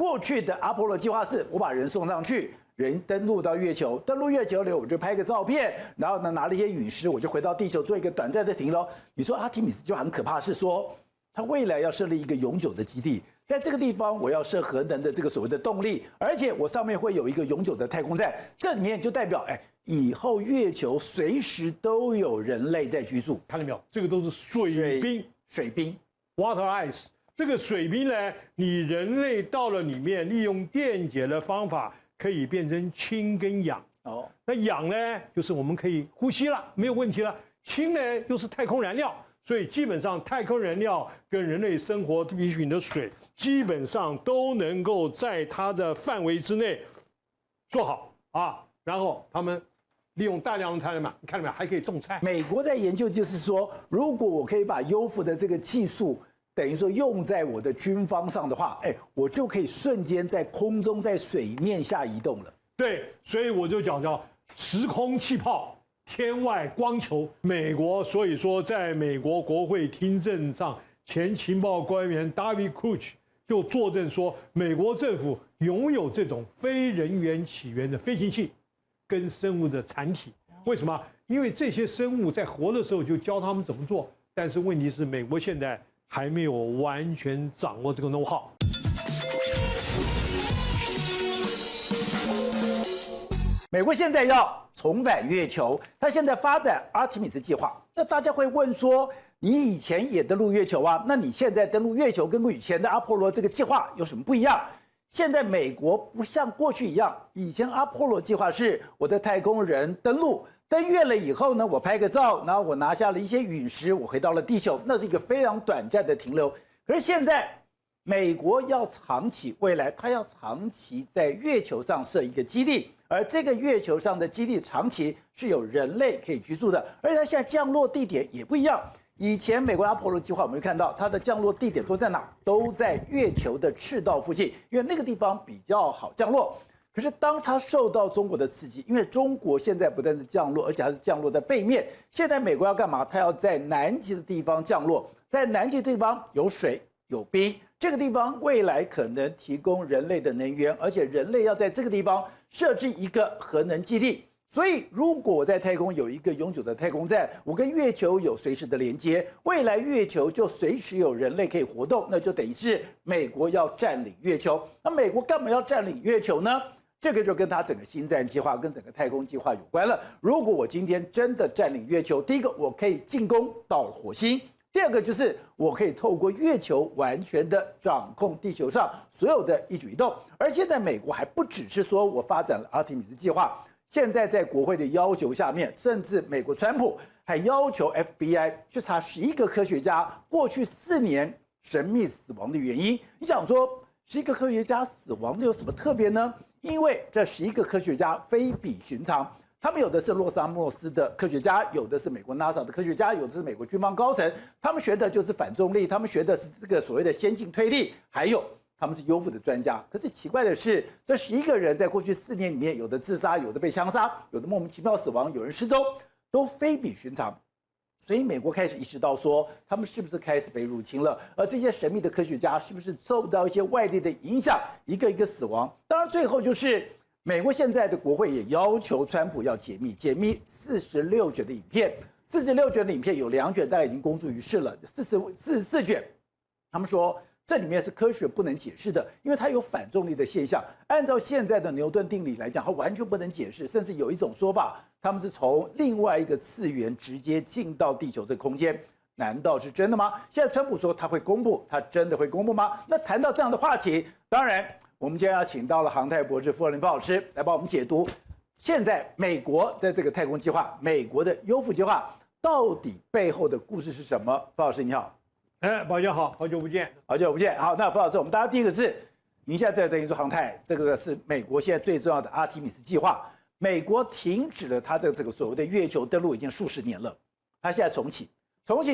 过去的阿波罗计划是，我把人送上去，人登陆到月球，登陆月球了，我就拍个照片，然后呢拿了一些陨石，我就回到地球做一个短暂的停留。你说阿提米斯就很可怕，是说它未来要设立一个永久的基地，在这个地方我要设核能的这个所谓的动力，而且我上面会有一个永久的太空站，这里面就代表以后月球随时都有人类在居住。看到没有？这个都是水冰，水冰 ，water ice。这个水冰呢，你人类到了里面，利用电解的方法，可以变成氢跟氧。哦，那氧呢，就是我们可以呼吸了，没有问题了。氢呢，又是太空燃料，所以基本上太空燃料跟人类生活必需品的水，基本上都能够在它的范围之内做好啊。然后他们利用大量的太阳能板，你看到没有？还可以种菜。美国在研究，就是说，如果我可以把优抚的这个技术，等于说用在我的军方上的话，我就可以瞬间在空中、在水面下移动了。对，所以我就讲叫时空气泡、天外光球。美国，所以说在美国国会听证上，前情报官员 David Couch 就作证说，美国政府拥有这种非人猿起源的飞行器跟生物的残体。为什么？因为这些生物在活的时候就教他们怎么做，但是问题是，美国现在还没有完全掌握这个 know how。美国现在要重返月球，他现在发展阿提米斯计划。那大家会问说，你以前也登陆月球啊？那你现在登陆月球跟以前的阿波罗这个计划有什么不一样？现在美国不像过去一样，以前阿波罗计划是我的太空人登陆。登月了以后呢，我拍个照，然后我拿下了一些陨石，我回到了地球，那是一个非常短暂的停留。可是现在，美国要长期，未来它要长期在月球上设一个基地，而这个月球上的基地长期是有人类可以居住的，而且它现在降落地点也不一样。以前美国阿波罗计划，我们会看到它的降落地点都在哪？都在月球的赤道附近，因为那个地方比较好降落。可是当它受到中国的刺激，因为中国现在不但是降落，而且还是降落在背面。现在美国要干嘛？它要在南极的地方降落，在南极的地方有水有冰，这个地方未来可能提供人类的能源，而且人类要在这个地方设置一个核能基地。所以，如果我在太空有一个永久的太空站，我跟月球有随时的连接，未来月球就随时有人类可以活动，那就等于是美国要占领月球。那美国干嘛要占领月球呢？这个就跟它整个星战计划跟整个太空计划有关了。如果我今天真的占领月球，第一个我可以进攻到火星，第二个就是我可以透过月球完全的掌控地球上所有的一举一动。而现在美国还不只是说我发展了阿提米斯计划，现在在国会的要求下面，甚至美国川普还要求 FBI 去查11个科学家过去4年神秘死亡的原因。你想说11个科学家死亡的有什么特别呢？因为这11个科学家非比寻常，他们有的是洛萨莫斯的科学家，有的是美国 NASA 的科学家，有的是美国军方高层，他们学的就是反重力，他们学的是这个所谓的先进推力，还有他们是优抚的专家。可是奇怪的是，这11个人在过去4年里面，有的自杀，有的被枪杀，有的莫名其妙死亡，有人失踪，都非比寻常。所以美国开始意识到说，他们是不是开始被入侵了？而这些神秘的科学家是不是受到一些外力的影响，一个一个死亡？当然，最后就是美国现在的国会也要求川普要解密46卷的影片。46卷的影片有2卷大概已经公诸于世了，44卷，他们说这里面是科学不能解释的，因为它有反重力的现象。按照现在的牛顿定理来讲，它完全不能解释，甚至有一种说法，他们是从另外一个次元直接进到地球这个空间。难道是真的吗？现在川普说他会公布，他真的会公布吗？那谈到这样的话题，当然我们今天要请到了航太博士傅仁老师来帮我们解读，现在美国在这个太空计划，美国的优抚计划到底背后的故事是什么？傅老师你好。宝姐好，好久不见，好久不见。好，那傅老师，我们大家第一个是，您现在在等于说航太，这个是美国现在最重要的阿提米斯计划。美国停止了它这个所谓的月球登陆已经数十年了，它现在重启。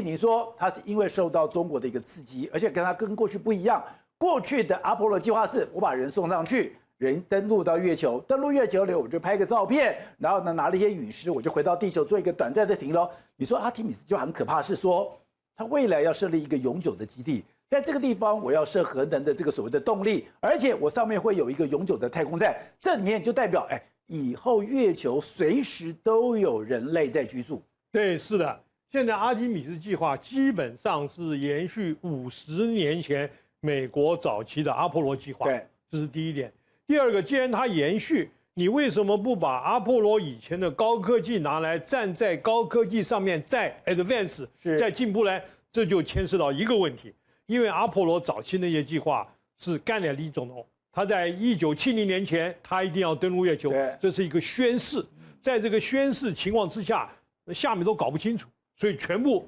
你说它是因为受到中国的一个刺激，而且跟过去不一样。过去的阿波罗计划是，我把人送上去，人登陆到月球，登陆月球了，我就拍个照片，然后呢拿了一些陨石，我就回到地球做一个短暂的停留。你说阿提米斯就很可怕，是说它未来要设立一个永久的基地，在这个地方我要设核能的这个所谓的动力，而且我上面会有一个永久的太空站，这里面就代表，以后月球随时都有人类在居住。对，是的。现在阿提米斯计划基本上是延续50年前美国早期的阿波罗计划。对，这是第一点。第二个，既然它延续，你为什么不把阿波罗以前的高科技拿来站在高科技上面再 advance 再进步呢？这就牵涉到一个问题，因为阿波罗早期那些计划是甘乃迪总统，他在1970年前他一定要登陆月球，这是一个宣誓，在这个宣誓情况之下，下面都搞不清楚，所以全部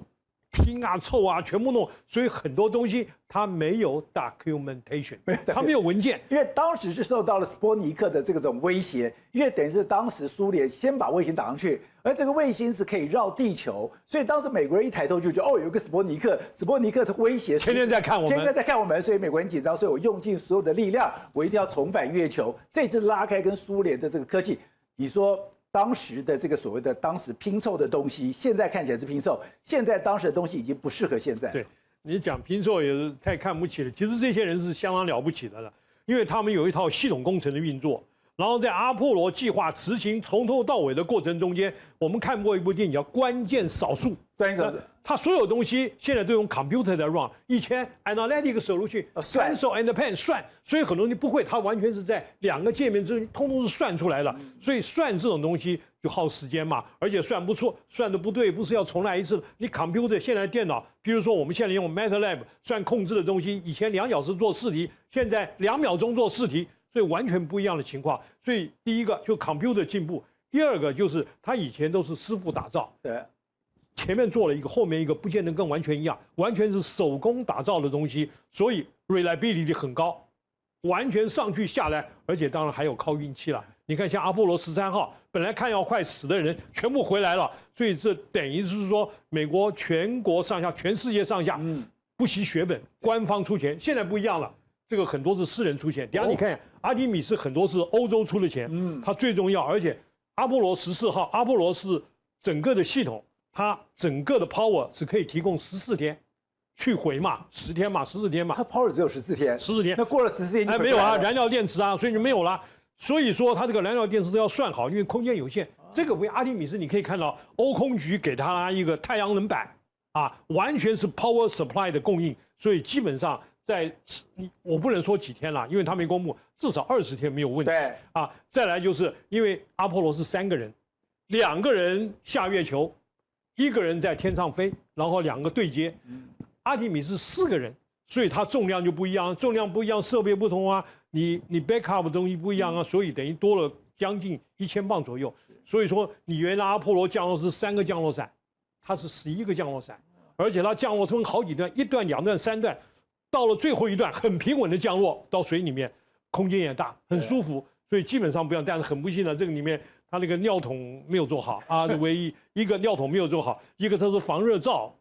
拼啊凑啊全部弄，所以很多东西它没有 documentation， 它没有文件，因为当时是受到了斯波尼克的这种威胁，因为等于是当时苏联先把卫星打上去，而这个卫星是可以绕地球，所以当时美国人一抬头就觉得有一个斯波尼克的威胁，天天在看我们，天天在看我们，所以美国人紧张，所以我用尽所有的力量，我一定要重返月球，这次拉开跟苏联的这个科技，你说。当时的这个所谓的当时拼凑的东西，现在看起来是拼凑，现在当时的东西已经不适合现在。对，你讲拼凑也是太看不起了。其实这些人是相当了不起的了，因为他们有一套系统工程的运作。然后在阿波罗计划执行从头到尾的过程中间，我们看过一部电影叫《关键少数》。关键少数，它所有东西现在都用 computer 在 run， 以前 analytic solution pencil and pen 算，所以很多东西不会，它完全是在2个界面之间，通通是算出来的。所以算这种东西就耗时间嘛，而且算不错，算的不对，不是要重来一次。你 computer 现在电脑，比如说我们现在用 MATLAB 算控制的东西，以前2小时做4题，现在2秒钟做4题。所以完全不一样的情况，所以第一个就 computer 进步，第二个就是他以前都是师傅打造，对，前面做了一个，后面一个不见得跟完全一样，完全是手工打造的东西，所以 reliability 很高，完全上去下来，而且当然还有靠运气了。你看像阿波罗13号，本来看要快死的人全部回来了，所以这等于是说美国全国上下、全世界上下不惜血本，官方出钱，现在不一样了。这个很多是私人出钱，等下你看阿提米斯很多是欧洲出的钱，它最重要，而且阿波罗14号，阿波罗是整个的系统，它整个的 power 是可以提供14天，去回嘛，10天嘛，14天嘛，它 power 只有14天，14天，那过了14天没有啊，燃料电池啊，所以就没有了，所以说它这个燃料电池都要算好，因为空间有限，这个为阿提米斯你可以看到欧空局给它一个太阳能板啊，完全是 power supply 的供应，所以基本上。我不能说几天了，因为他没公布，至少20天没有问题。对啊，再来就是因为阿波罗是3个人，2个人下月球，1个人在天上飞，然后2个对接。阿提米斯4个人，所以它重量就不一样，重量不一样，设备不同啊，你 backup 的东西不一样啊，所以等于多了将近1000磅左右。所以说你原来阿波罗降落是3个降落伞，它是11个降落伞，而且它降落分好几段，1段、2段、3段。到了最后一段，很平稳的降落到水里面，空间也大，很舒服，所以基本上不用。但是很不幸的，这个里面它那个尿桶没有做好啊，唯一一个尿桶没有做好，一个它是防热罩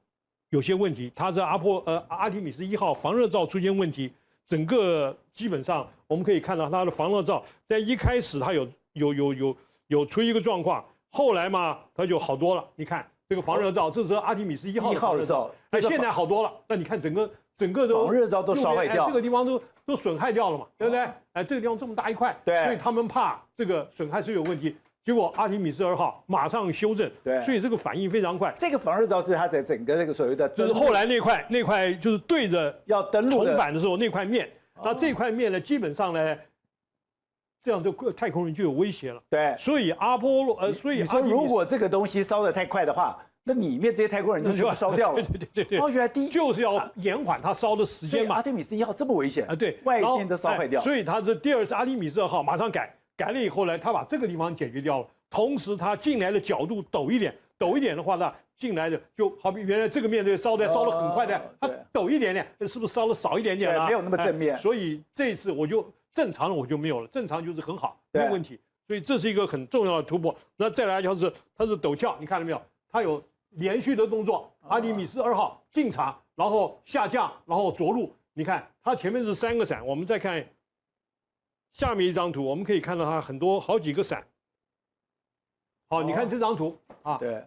有些问题，它是阿提米斯1号防热罩出现问题，整个基本上我们可以看到它的防热罩在一开始它有出一个状况，后来嘛它就好多了。你看这个防热罩，这是阿提米斯1号的防热罩，现在好多了。那你看整个都防热罩都烧坏掉，这个地方都损害掉了嘛，对不对？这个地方这么大一块，对，所以他们怕这个损害是有问题。结果阿提米斯2号马上修正，对，所以这个反应非常快。这个防热罩是它在整个那个所谓的，就是后来那块就是对着要登陆重返的时候那块面，那这块面呢，基本上呢，这样就太空人就有威胁了。对，所以阿波罗所以你说如果这个东西烧得太快的话。那里面这些太空人就全部烧掉了。对。哦，原来就是要延缓它烧的时间嘛。阿提米斯1号这么危险啊？对，外面都烧坏掉。所以它是第2次阿提米斯2号马上改了以后呢，他把这个地方解决掉了，同时它进来的角度陡一点的话呢，进来的就好比原来这个面对烧得很快的，它陡一点点，是不是烧的少一点点了？没有那么正面。所以这一次我就正常的我就没有了，正常就是很好，没有问题。所以这是一个很重要的突破。那再来就是它是陡峭，你看到没有？它有连续的动作，阿提米斯2号进场，然后下降，然后着陆。你看它前面是3个伞，我们再看下面一张图，我们可以看到它好几个伞。好，你看这张图啊，对，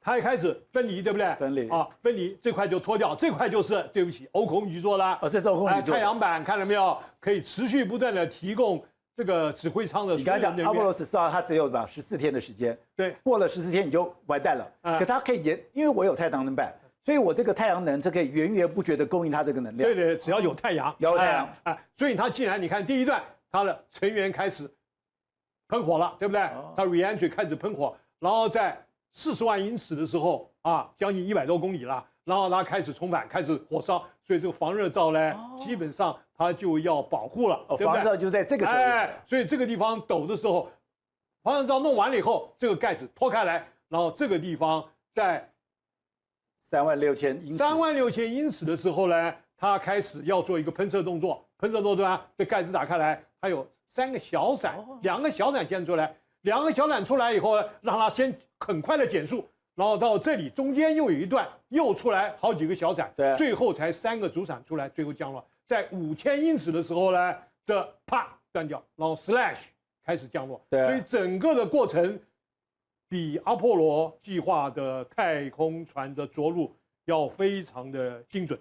它一开始分离，对不对？分离啊，分离这块就脱掉，这块就是对不起，欧空局做的。哦，这是欧空局做的。太阳板看到没有？可以持续不断的提供这个指挥舱的。你刚才讲阿波罗14号，它只有14天的时间，对，过了14天你就完蛋了。可它可以因为我有太阳能板，所以我这个太阳能是可以源源不绝的供应它这个能量。对，只要有太阳，有太阳，所以它既然你看第一段，它的成员开始喷火了，对不对？它 reentry 开始喷火，然后在40万英尺的时候啊，将近100多公里了，然后它开始重返，开始火烧，所以这个防热罩呢，基本上它就要保护了，对不对？防热罩就在这个时候。所以这个地方抖的时候，防热罩弄完了以后，这个盖子脱开来，然后这个地方在36000英尺，36000英尺的时候呢，它开始要做一个喷射动作，喷射动作啊，这盖子打开来，它有3个小伞，2个小伞先出来，2个小伞出来以后呢，让它先很快的减速，然后到这里中间又有一段又出来好几个小伞，最后才3个主伞出来，最后降落在5000英尺的时候呢，这啪断掉，然后 slash 开始降落，所以整个的过程比阿波罗计划的太空船的着陆要非常的精准，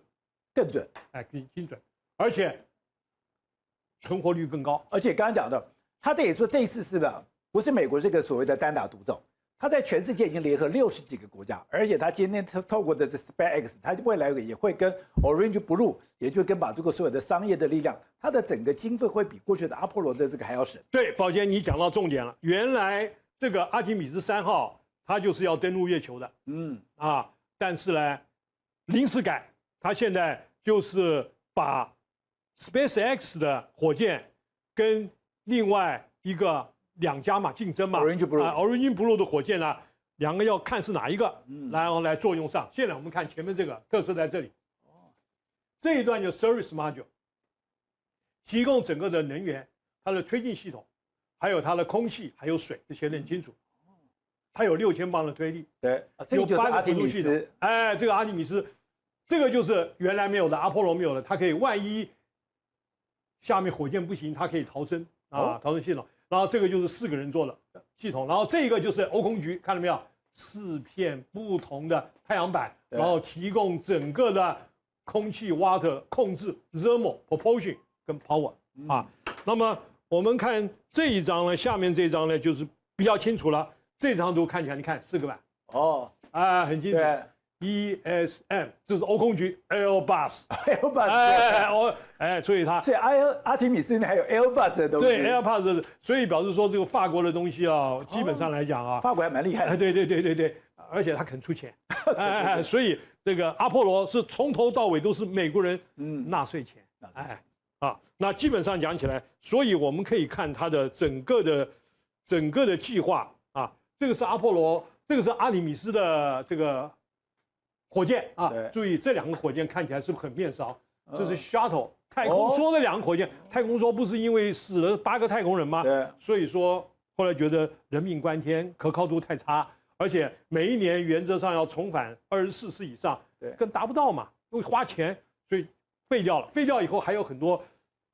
更准，更精准，而且存活率更高。而且刚刚讲的，他这也说这一次是吧，不是美国这个所谓的单打独斗，他在全世界已经联合60几个国家，而且他今天透过的这 SpaceX， 他未来也会跟 Orange Blue， 也就跟把这个所有的商业的力量，它的整个经费会比过去的阿波罗的这个还要省。对，宝杰你讲到重点了，原来这个阿提米斯3号它就是要登陆月球的，但是呢临时改，它现在就是把 SpaceX 的火箭跟另外一个2家嘛竞争嘛 ，Orange Blue Blue 的火箭呢，2个要看是哪一个，然后来作用上。现在我们看前面这个特色在这里，这一段就 Service Module， 提供整个的能源，它的推进系统，还有它的空气，还有水，这写得很清楚。它有6000磅的推力，对，这个就是阿提米斯，这个阿提米斯，这个就是原来没有的，阿波罗没有的，它可以万一下面火箭不行，它可以逃生逃生系统。然后这个就是4个人做的系统，然后这个就是欧空局，看到没有？4片不同的太阳板，然后提供整个的空气 water 控制 thermal propulsion 跟 power 那么我们看这一张呢，下面这一张呢就是比较清楚了。这张图看起来，你看4个板很清楚。ESM 这是欧空局 Airbus， 所以它阿提米斯还有 Airbus 的东西。对 Airbus， 所以表示说这个法国的东西基本上来讲法国还蛮厉害的。对，而且他肯出钱，所以这个阿波罗是从头到尾都是美国人纳税钱，那基本上讲起来，所以我们可以看它的整个的计划这个是阿波罗，这个是阿提米斯的这个火箭注意这2个火箭看起来是不是很面熟？这是 Shuttle 太空梭的2个火箭，太空梭不是因为死了8个太空人吗？所以说后来觉得人命关天，可靠度太差，而且每一年原则上要重返24次以上，更达不到嘛，因为花钱，所以废掉了。废掉以后还有很多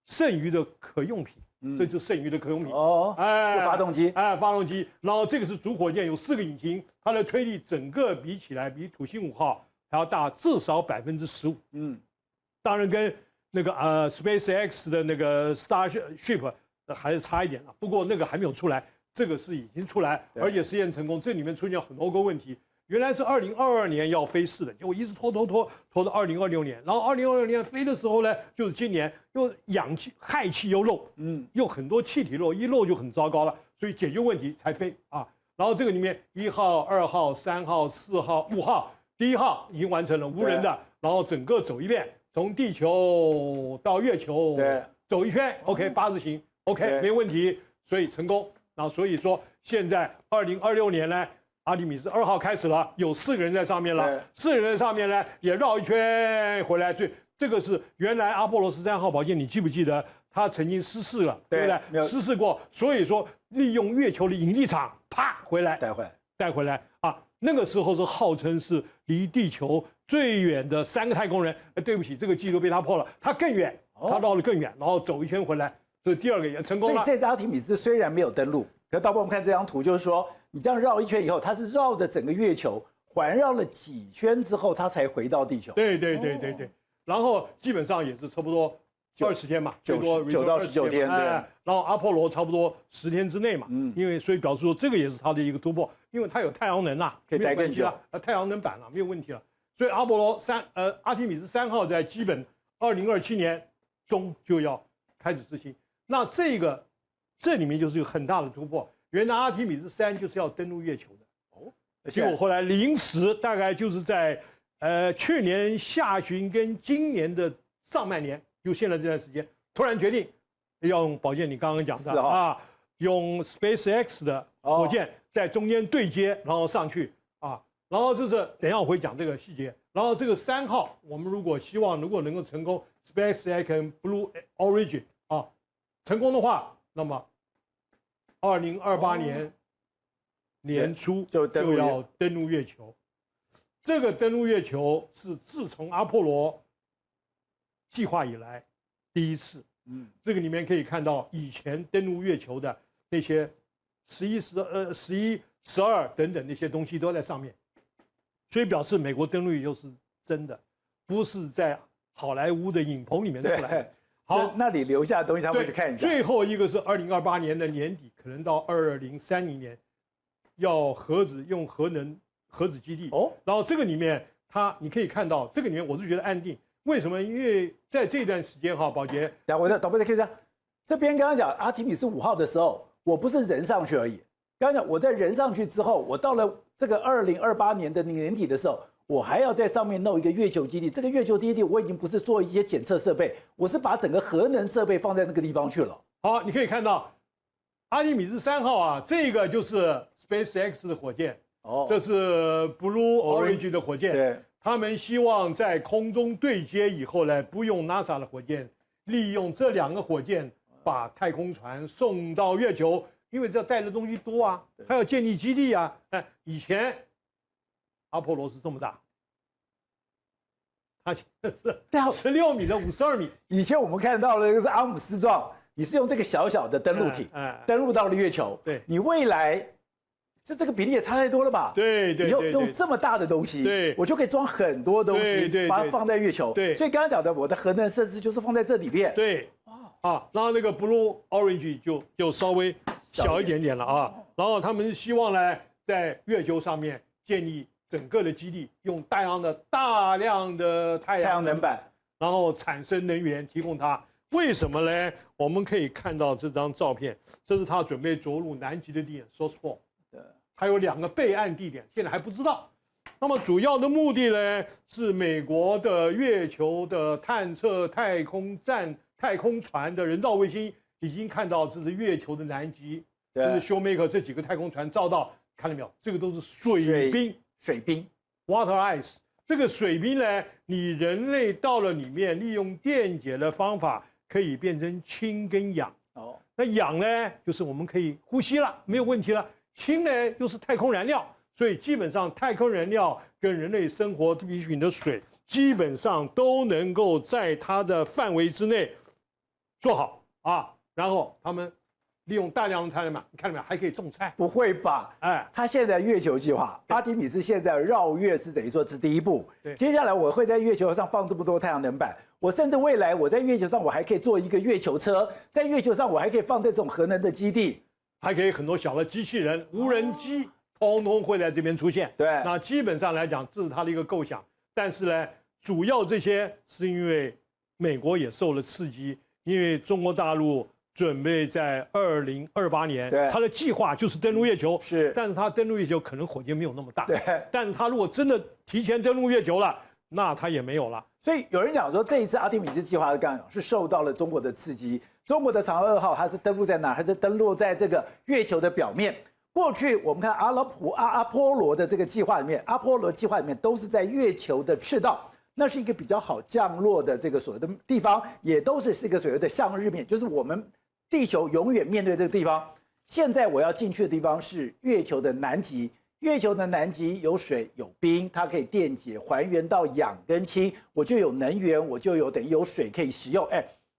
剩余的可用品。这就是剩余的可用品就发动机，发动机。然后这个是主火箭，有4个引擎，它的推力整个比起来比土星5号还要大至少15%。当然跟那个SpaceX 的那个 Starship 还是差一点了，不过那个还没有出来，这个是已经出来，而且实验成功。这里面出现很多个问题。原来是2022年要飞4的，结果一直拖到2026年，然后2026年飞的时候呢，就是今年又氧气氦气又漏，又很多气体漏，一漏就很糟糕了，所以解决问题才飞然后这个里面1号、2号、3号、4号、5号，第1号已经完成了无人的，然后整个走一遍，从地球到月球走一圈 ，OK 8字形 ，OK 没问题，所以成功。然后所以说现在2026年呢。阿提米斯2号开始了，有4个人在上面了，4个人在上面呢也绕一圈回来。这个是原来阿波罗13号宝剑，你记不记得它曾经失事了，对不对？失事过，所以说利用月球的引力场，啪回来带回来那个时候是号称是离地球最远的3个太空人。对不起，这个记录被他破了，他更远，他绕得更远，然后走一圈回来，这第2个也成功了。所以这次阿提米斯虽然没有登陆，可导播我们看这张图，就是说。你这样绕一圈以后，它是绕着整个月球环绕了几圈之后，它才回到地球。对。然后基本上也是差不多20天嘛，最多9到19天，对。然后阿波罗差不多10天之内嘛，因为所以表示说这个也是它的一个突破，因为它有太阳能啦，可以待更久太阳能板啦，没有问题了。所以阿提米斯3号在基本2027年中就要开始执行。那这里面就是有很大的突破。原来阿提米斯3就是要登陆月球的，结果后来临时大概就是在去年下旬跟今年的上半年，就现在这段时间，突然决定要用宝剑你刚刚讲的啊，用 SpaceX 的火箭在中间对接，然后上去啊，然后就是等一下我会讲这个细节。然后这个3号，我们如果希望能够成功 ，SpaceX 跟 Blue Origin 啊成功的话，那么2028年年初就要登陆月球。这个登陆月球是自从阿波罗计划以来第一次。这个里面可以看到以前登陆月球的那些11、12等等那些东西都在上面，所以表示美国登陆月球是真的，不是在好莱坞的影棚里面出来的。好，那里留下的东西他会去看一下。最后一个是2028年的年底，可能到2030年，要用核子基地。然后这个里面你可以看到，这个里面我是觉得安定。为什么？因为在这段时间宝杰，我的导播再看一下，这边刚刚讲阿提米斯5号的时候，我不是人上去而已。刚刚讲我在人上去之后，我到了这个2028年的年底的时候，我还要在上面弄一个月球基地。这个月球基地我已经不是做一些检测设备，我是把整个核能设备放在那个地方去了。好，你可以看到阿提米斯3号啊，这个就是 SpaceX 的火箭，这是 Blue Origin 的火箭。对。他们希望在空中对接以后呢，不用 NASA 的火箭，利用这2个火箭把太空船送到月球，因为这带的东西多啊，它要建立基地啊。以前阿波罗是这么大，它现在是16米的52米。以前我们看到的那个是阿姆斯壮，你是用这个小小的登陆体登陆到了月球。对，你未来。这个比例也差太多了吧？对，用这么大的东西，对，我就可以装很多东西，把它放在月球。对，所以刚刚讲的我的核能设施就是放在这里面。对，然后那个 Blue Origin 就稍微小一点点了啊。然后他们希望呢，在月球上面建立整个的基地，用大量的太阳能板，然后产生能源提供它。为什么呢？我们可以看到这张照片，这是他准备着陆南极的地点 Sourceport。还有2个备案地点，现在还不知道。那么主要的目的呢，是美国的月球的探测太空船的人造卫星已经看到，这是月球的南极，就是 Shoemaker 这几个太空船照到，看到没有？这个都是水冰 （water ice）。这个水冰呢，你人类到了里面，利用电解的方法，可以变成氢跟氧。那氧呢，就是我们可以呼吸了，没有问题了。氢呢又是太空燃料，所以基本上太空燃料跟人类生活必需品的水，基本上都能够在它的范围之内做好啊。然后他们利用大量的太阳能板，你看到没有？还可以种菜。不会吧？他现在月球计划，阿提米斯现在绕月是等于说是第一步。接下来我会在月球上放这么多太阳能板，我甚至未来我在月球上我还可以做一个月球车，在月球上我还可以放这种核能的基地。还可以很多小的机器人、无人机，通通会在这边出现。对，那基本上来讲，这是他的一个构想。但是呢，主要这些是因为美国也受了刺激，因为中国大陆准备在2028年，他的计划就是登陆月球。是，但是他登陆月球可能火箭没有那么大。对，但是他如果真的提前登陆月球了，那他也没有了。所以有人讲说，这一次阿提米斯计划刚刚讲是受到了中国的刺激。中国的嫦娥2号，它是登陆在哪？还是登陆在这个月球的表面？过去我们看阿波罗的这个计划里面，阿波罗计划里面都是在月球的赤道，那是一个比较好降落的这个所谓的地方，也都是一个所谓的向日面，就是我们地球永远面对这个地方。现在我要进去的地方是月球的南极。月球的南极有水有冰，它可以电解还原到氧跟氢，我就有能源，我就有等于有水可以使用。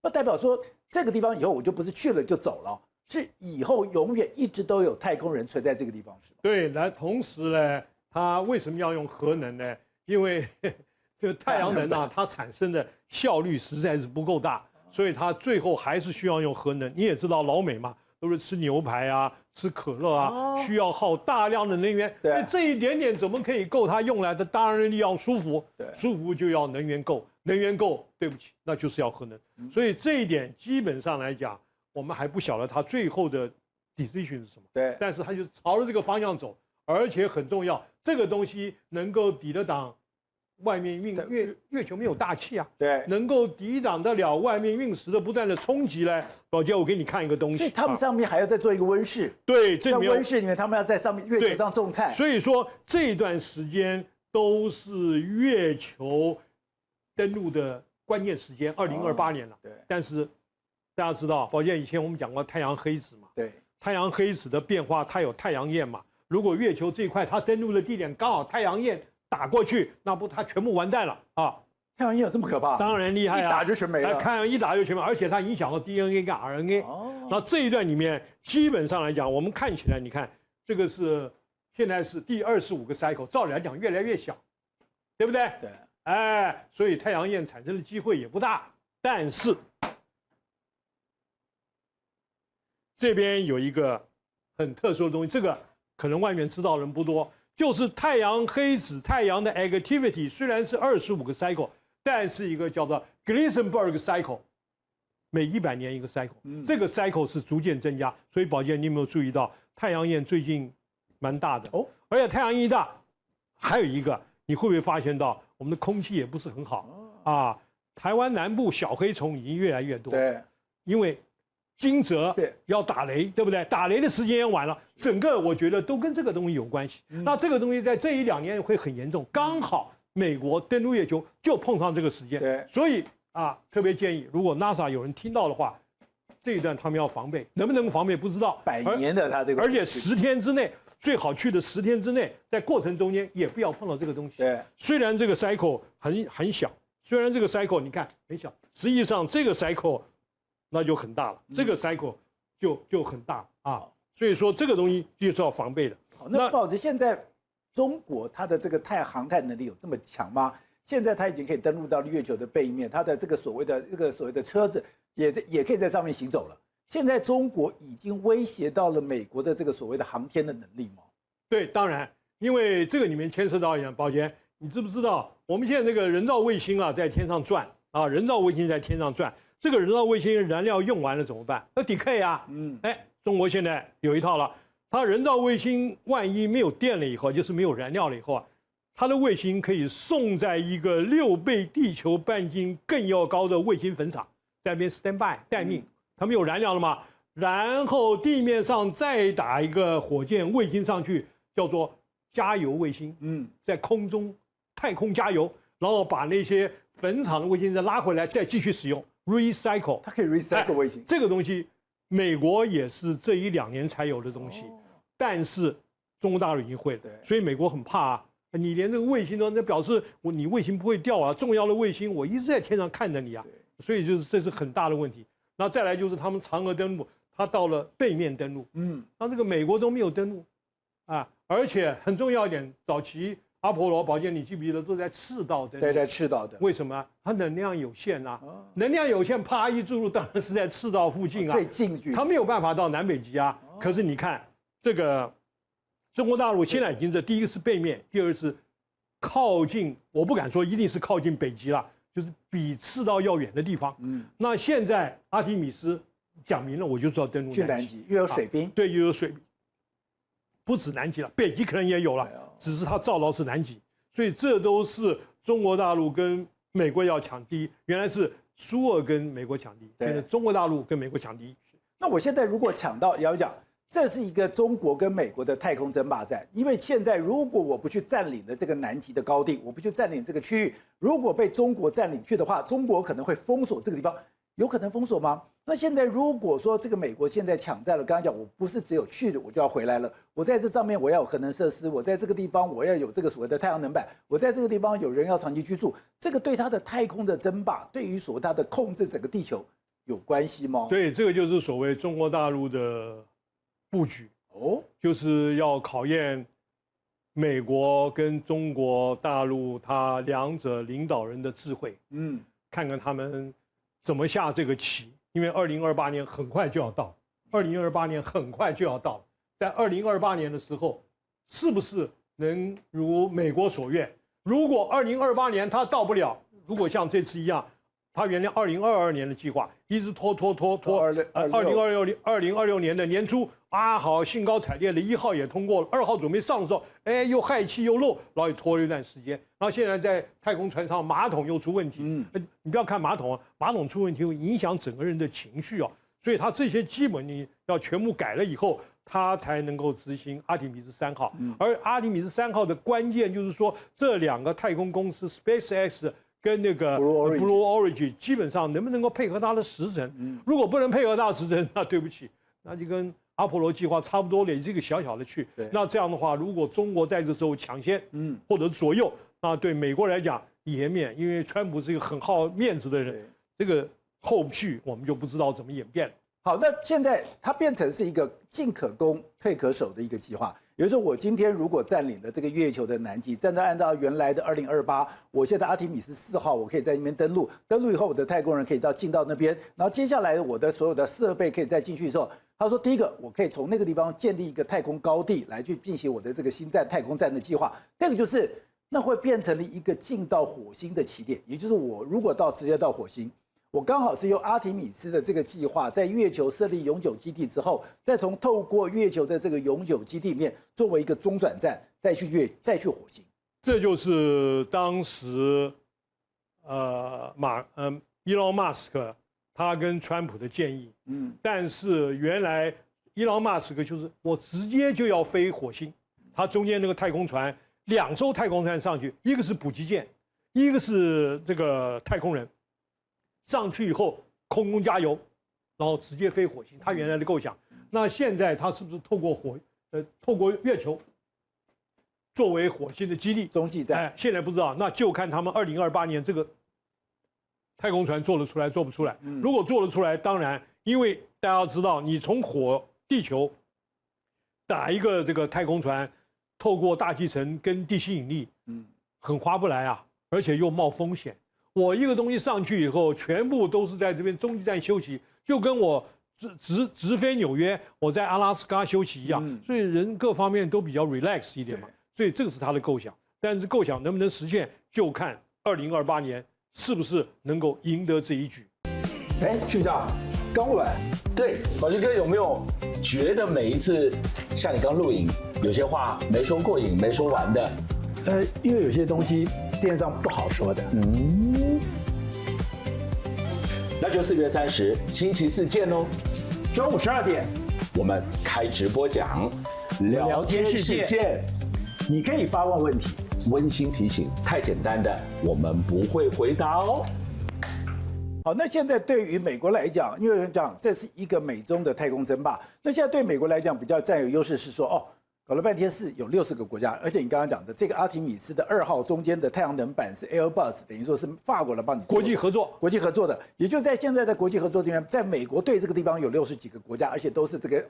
那代表说这个地方以后我就不是去了就走了，是以后永远一直都有太空人存在这个地方，是吗？对，同时呢，它为什么要用核能呢？因为这个太阳能啊，它产生的效率实在是不够大，所以它最后还是需要用核能。你也知道老美嘛，都是吃牛排啊、吃可乐啊，需要耗大量的能源。对，这一点点怎么可以够它用来的？当然要舒服，舒服就要能源够，能源够，对不起，那就是要核能。所以这一点基本上来讲，我们还不晓得它最后的 decision 是什么。对，但是它就朝着这个方向走，而且很重要，这个东西能够抵得挡外面月球没有大气啊，对，能够抵挡得了外面陨石的不断的冲击呢。宝杰，我给你看一个东西，所以他们上面还要再做一个温室。对，在温室里面，他们要在上面月球上种菜。所以说这一段时间都是月球登陆的关键时间，2028年了。对，但是大家知道，宝杰以前我们讲过太阳黑子嘛，对，太阳黑子的变化，它有太阳焰嘛。如果月球这一块它登陆的地点刚好太阳焰打过去，那不它全部完蛋了啊！太阳焰有这么可怕？当然厉害啊，一打就全没了。太阳一打就全没，而且它影响到 DNA 跟 RNA。那这一段里面，基本上来讲，我们看起来，你看这个是现在是第25个 cycle， 照理来讲越来越小，对不对？对。哎，所以太阳焰产生的机会也不大。但是这边有一个很特殊的东西，这个可能外面知道的人不多。就是太阳黑子，太阳的 activity 虽然是25个 cycle， 但是一个叫做 Glisenberg cycle， 每100年一个 cycle，这个 cycle 是逐渐增加。所以宝剑，你有没有注意到太阳焰最近蛮大的？哦，而且太阳一大，还有一个，你会不会发现到我们的空气也不是很好啊？台湾南部小黑虫已经越来越多，对，因为惊蛰要打雷，对不对？打雷的时间也晚了，整个我觉得都跟这个东西有关系。那这个东西在这1-2年会很严重，刚好美国登陆月球就碰上这个时间，对，所以啊，特别建议，如果 NASA 有人听到的话，这一段他们要防备，能不能防备不知道。100年的它这个，而且10天之内最好去的10天之内，在过程中间也不要碰到这个东西。对，虽然这个 cycle 很小，虽然这个 cycle 你看很小，实际上这个 cycle。那就很大了，这个 cycle 就很大啊，所以说这个东西就是要防备的。好，那鲍子，现在中国它的这个航太能力有这么强吗？现在它已经可以登陆到月球的背面，它的这个所谓的车子也可以在上面行走了。现在中国已经威胁到了美国的这个所谓的航天的能力吗？对，当然，因为这个里面牵涉到一样，宝杰，你知不知道我们现在这个人造卫星啊在天上转啊，人造卫星在天上转。这个人造卫星燃料用完了怎么办？要decay啊！中国现在有一套了。它人造卫星万一没有电了以后，就是没有燃料了以后啊，它的卫星可以送在一个6倍地球半径更要高的卫星坟场，在那边 stand by 待命。它没有燃料了嘛？然后地面上再打一个火箭卫星上去，叫做加油卫星。在空中太空加油，然后把那些坟场的卫星再拉回来，再继续使用。recycle， 它可以 recycle 卫星，这个东西，美国也是这1-2年才有的东西，但是中国大陆已经会了，所以美国很怕啊，你连这个卫星都，那表示你卫星不会掉啊，重要的卫星我一直在天上看着你啊，所以这是很大的问题。那再来就是他们嫦娥登陆，它到了背面登陆，那这个美国都没有登陆啊，而且很重要一点，早期。阿波罗、宝剑，你记不记得都在赤道登陆？对，在赤道的。为什么？它能量有限啊，能量有限，啪一注入，当然是在赤道附近啊，最近距离。它没有办法到南北极啊。可是你看，这个中国大陆现在已经是第一个是背面，第二个是靠近，我不敢说一定是靠近北极了，就是比赤道要远的地方。那现在阿提米斯讲明了，我就知道登陆南极，又有水冰，对，又有水冰。不止南极了，北极可能也有了，只是它照到是南极，所以这都是中国大陆跟美国要抢第一。原来是苏俄跟美国抢第一，现在中国大陆跟美国抢第一。那我现在如果抢到，也要讲，这是一个中国跟美国的太空争霸战。因为现在如果我不去占领的这个南极的高地，我不去占领这个区域，如果被中国占领去的话，中国可能会封锁这个地方。有可能封锁吗？那现在如果说这个美国现在抢占了，刚刚讲我不是只有去的我就要回来了，我在这上面我要有核能设施，我在这个地方我要有这个所谓的太阳能板，我在这个地方有人要长期居住，这个对它的太空的争霸，对于所谓它的控制整个地球有关系吗？对，这个就是所谓中国大陆的布局就是要考验美国跟中国大陆它两者领导人的智慧，看看他们怎么下这个棋。因为2028年很快就要到，2028年很快就要到，在2028年的时候，是不是能如美国所愿？如果2028年它到不了，如果像这次一样，他原来2022年的计划一直拖，2026年的年初啊，好兴高采烈的1号也通过了，2号准备上的时候，哎，又氦气又漏，然后又拖了一段时间，然后现在在太空船上马桶又出问题，你不要看马桶啊，马桶出问题会影响整个人的情绪啊，所以他这些基本你要全部改了以后，他才能够执行阿提米斯3号，而阿提米斯3号的关键就是说这2个太空公司 SpaceX。跟那个 Blue Origin 基本上能不能够配合它的时程？如果不能配合它的时程，那对不起，那就跟阿波罗计划差不多了，也是一个小小的去。那这样的话，如果中国在这时候抢先，或者左右，那对美国来讲颜面，因为川普是一个很好面子的人，这个后续我们就不知道怎么演变了。好，那现在它变成是一个进可攻、退可守的一个计划。也就是说，我今天如果占领了这个月球的南极，按照原来的2028，我现在阿提米斯4号，我可以在那边登陆，登陆以后，我的太空人可以进到那边，然后接下来我的所有的设备可以再进去的时候，他说，第一个，我可以从那个地方建立一个太空高地来去进行我的这个星战太空站的计划。第二个就是，那会变成了一个进到火星的起点，也就是我如果直接到火星。我刚好是用阿提米斯的这个计划，在月球设立永久基地之后，再透过月球的这个永久基地里面作为一个中转站，再去火星。这就是当时伊隆马斯克他跟川普的建议。但是原来伊隆马斯克就是我直接就要飞火星，他中间那个太空船2艘太空船上去，一个是补给舰，一个是这个太空人。上去以后空中加油，然后直接飞火星。他原来的构想，那现在他是不是透过月球作为火星的基地中继站？现在不知道，那就看他们2028年这个太空船做得出来做不出来。如果做得出来，当然，因为大家要知道，你从地球打一个这个太空船，透过大气层跟地心引力，很划不来啊，而且又冒风险。我一个东西上去以后，全部都是在这边中继站休息，就跟我直飞纽约，我在阿拉斯加休息一样。所以人各方面都比较 relax 一点嘛。所以这个是他的构想，但是构想能不能实现，就看2028年是不是能够赢得这一局。局长，刚录完，对，宝驹哥有没有觉得每一次像你刚录影，有些话没说过瘾、没说完的？因为有些东西电视上不好说的。那就4月30星期4见喽，中午12点，我们开直播讲聊天室见。你可以发问问题，温馨提醒，太简单的我们不会回答哦。好，那现在对于美国来讲，因为有人讲这是一个美中的太空争霸，那现在对美国来讲比较占有优势是说，搞了半天是有60个国家，而且你刚刚讲的这个阿提米斯的2号中间的太阳能板是 Airbus， 等于说是法国来帮你国际合作的，也就在现在的国际合作这边，在美国对这个地方有60几个国家，而且都是这个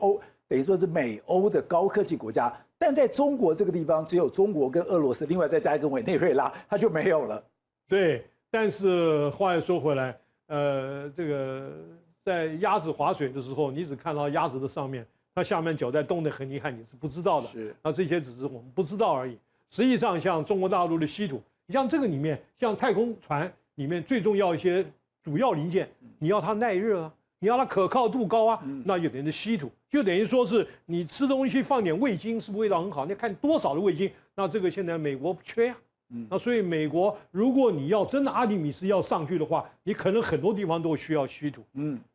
等于说是美欧的高科技国家，但在中国这个地方只有中国跟俄罗斯，另外再加一个委内瑞拉，它就没有了。对，但是话又说回来，这个在鸭子划水的时候，你只看到鸭子的上面。它下面脚在动得很厉害，你是不知道的。那这些只是我们不知道而已。实际上，像中国大陆的稀土，你像这个里面，像太空船里面最重要一些主要零件，你要它耐热啊，你要它可靠度高啊，那就等于稀土，就等于说是你吃东西放点味精，是不是味道很好？你看多少的味精，那这个现在美国不缺呀。那所以美国，如果你要真的阿提米斯要上去的话，你可能很多地方都需要稀土。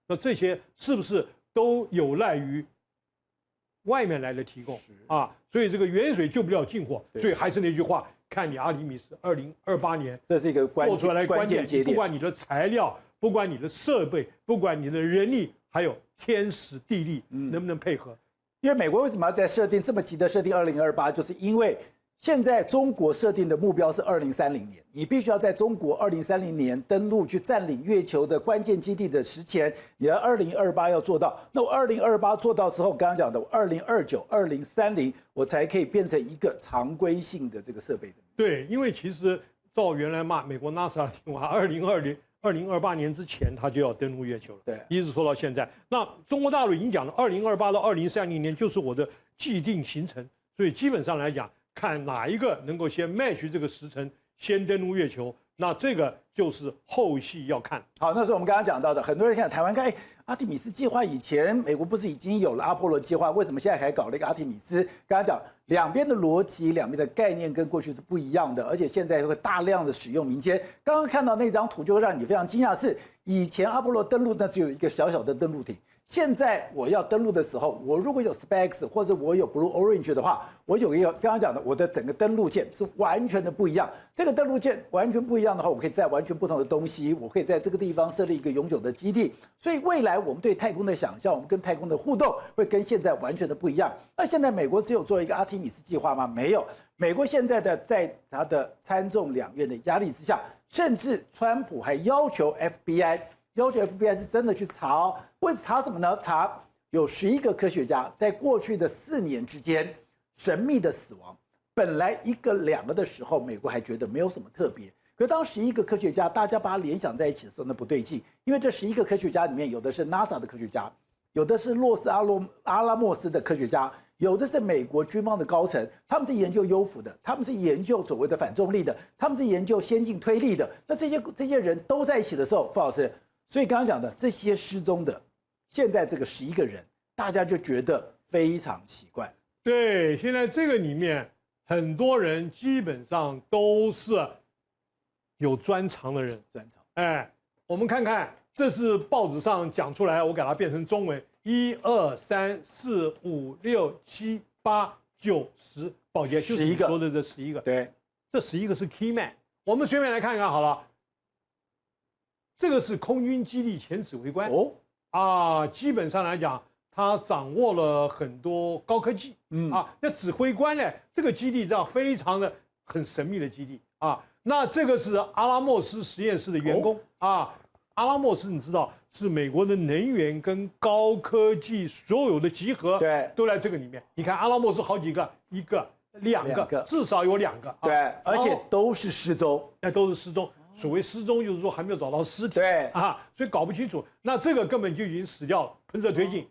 那这些是不是都有赖于外面来的提供啊？所以这个远水救不了近火，所以还是那句话，看你阿提米斯2028年这是一个做出来关键节点，不管你的材料，不管你的设备，不管你的人力，还有天时地利，能不能配合？因为美国为什么要在设定这么急的设定2028，就是因为现在中国设定的目标是2030年，你必须要在中国2030年登陆去占领月球的关键基地的时前，你要2028要做到。那我2028做到之后，刚刚讲的2029、2030，我才可以变成一个常规性的这个设备的。对，因为其实照原来美国 NASA 的计划，2028年之前它就要登陆月球了，对，一直说到现在。那中国大陆已经讲了，2028到2030年就是我的既定行程，所以基本上来讲，看哪一个能够先 match 这个时程，先登陆月球，那这个就是后续要看。好，那是我们刚刚讲到的，很多人看台湾看，阿提米斯计划以前美国不是已经有了阿波罗计划，为什么现在还搞了一个阿提米斯？刚刚讲两边的逻辑、两边的概念跟过去是不一样的，而且现在会大量的使用民间。刚刚看到那张图，就会让你非常惊讶，是以前阿波罗登陆呢只有一个小小的登陆艇。现在我要登陆的时候，我如果有 SpaceX 或者我有 Blue Origin 的话，我有一个刚刚讲的，我的整个登陆舰是完全的不一样。这个登陆舰完全不一样的话，我可以载完全不同的东西，我可以在这个地方设立一个永久的基地。所以未来我们对太空的想象，我们跟太空的互动会跟现在完全的不一样。那现在美国只有做一个阿提米斯计划吗？没有，美国现在的在他的参众两院的压力之下，甚至川普还要求 FBI 是真的去查哦。为查什么呢？查有11个科学家在过去的4年之间神秘的死亡。本来1个2个的时候，美国还觉得没有什么特别。可当11个科学家，大家把它联想在一起的时候，那不对劲。因为这11个科学家里面，有的是 NASA 的科学家，有的是洛斯阿拉莫斯的科学家，有的是美国军方的高层，他们是研究幽浮的，他们是研究所谓的反重力的，他们是研究先进推力的。那这些人都在一起的时候，傅老师，所以刚刚讲的这些失踪的，现在这个11个人，大家就觉得非常奇怪。对，现在这个里面很多人基本上都是有专长的人。我们看看，这是报纸上讲出来，我给它变成中文：1、2、3、4、5、6、7、8、9、10。宝杰就是你说的这11个。对，这11个是 key man。我们随便来看看好了。这个是空军基地前指挥官基本上来讲，他掌握了很多高科技那指挥官呢，这个基地这样非常的很神秘的基地那这个是阿拉莫斯实验室的员工阿拉莫斯你知道是美国的能源跟高科技所有的集合，对，都在这个里面。你看阿拉莫斯好几个，1个、2个，至少有2个对，而且都是失踪，都是失踪。所谓失踪，就是说还没有找到尸体，对所以搞不清楚。那这个根本就已经死掉了，喷射推进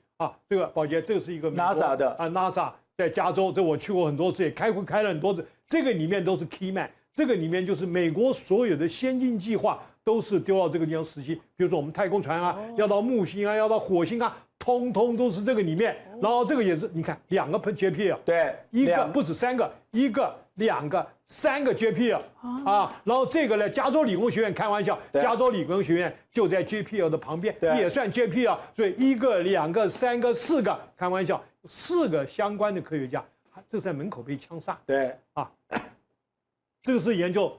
这个宝杰，这个是一个 NASA 的NASA 在加州，这我去过很多次，也开会开了很多次。这个里面都是 key man， 这个里面就是美国所有的先进计划都是丢到这个地方实习。比如说我们太空船要到木星要到火星通通都是这个里面。然后这个也是，你看2个JPL，对，1个不止3个，1个、2个、3个 JPL 然后这个呢，加州理工学院开玩笑，加州理工学院就在 JPL 的旁边，也算 JPL， 所以1个、2个、3个、4个，开玩笑，4个相关的科学家，这是在门口被枪杀，对这个是研究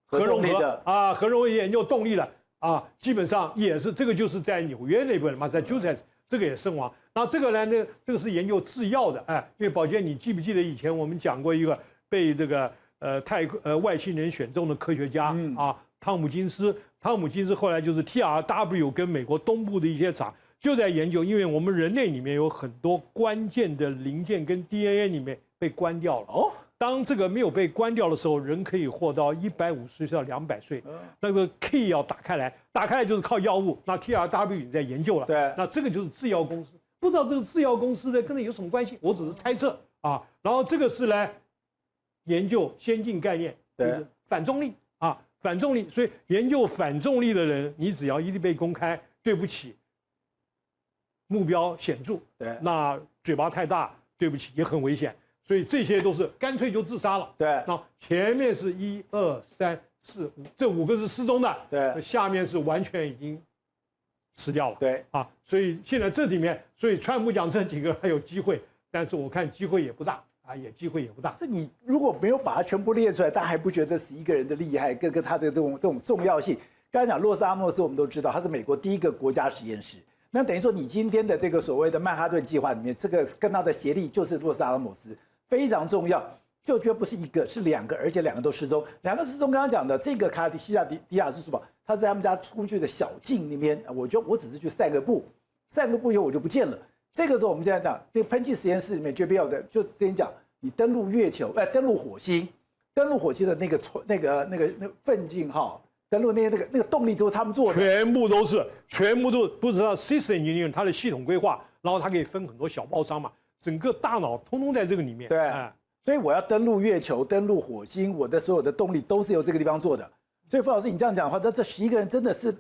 核融合的核融合研究动力的基本上也是这个就是在纽约那边Massachusetts，这个也身亡。那这个呢，这个是研究制药的，因为宝杰，你记不记得以前我们讲过一个被这个外星人选中的科学家汤姆金斯后来就是 TRW 跟美国东部的一些厂就在研究，因为我们人类里面有很多关键的零件跟 DNA 里面被关掉了当这个没有被关掉的时候，人可以活到150岁到200岁。那个 key 要打开来就是靠药物。那 TRW 已经在研究了。对，那这个就是制药公司，不知道这个制药公司呢跟它有什么关系，我只是猜测然后这个是来研究先进概念，对，反重力反重力。所以研究反重力的人，你只要一被公开，对不起，目标显著，对，那嘴巴太大，对不起，也很危险。所以这些都是干脆就自杀了。对，那前面是1、2、3、4、5，这5个是失踪的。对，下面是完全已经死掉了。对所以现在这里面，所以川普讲这几个还有机会，但是我看机会也不大机会也不大。是你如果没有把它全部列出来，大家还不觉得11个人的厉害，跟他的这种重要性。刚才讲洛斯阿莫斯，我们都知道他是美国第1个国家实验室。那等于说，你今天的这个所谓的曼哈顿计划里面，这个跟他的协力就是洛斯阿拉莫斯。非常重要。就居然不是一个，是2个，而且2个都失踪。2个失踪，刚刚讲的这个卡西亚迪亚是什么？他在他们家出去的小径那边，我觉得我只是去散个步，散个步以后我就不见了。这个时候我们现在讲，那个喷气实验室里面 JPL 的，就之前讲，你登陆月球，登陆火星的那个奋进号。登陆那个动力都是他们做的，全部都不知道 system engineer 它的系统规划，然后它可以分很多小包商嘛，整个大脑通通在这个里面。对，所以我要登陆月球、登陆火星，我的所有的动力都是由这个地方做的。所以傅老师，你这样讲的话，那这11个人真的是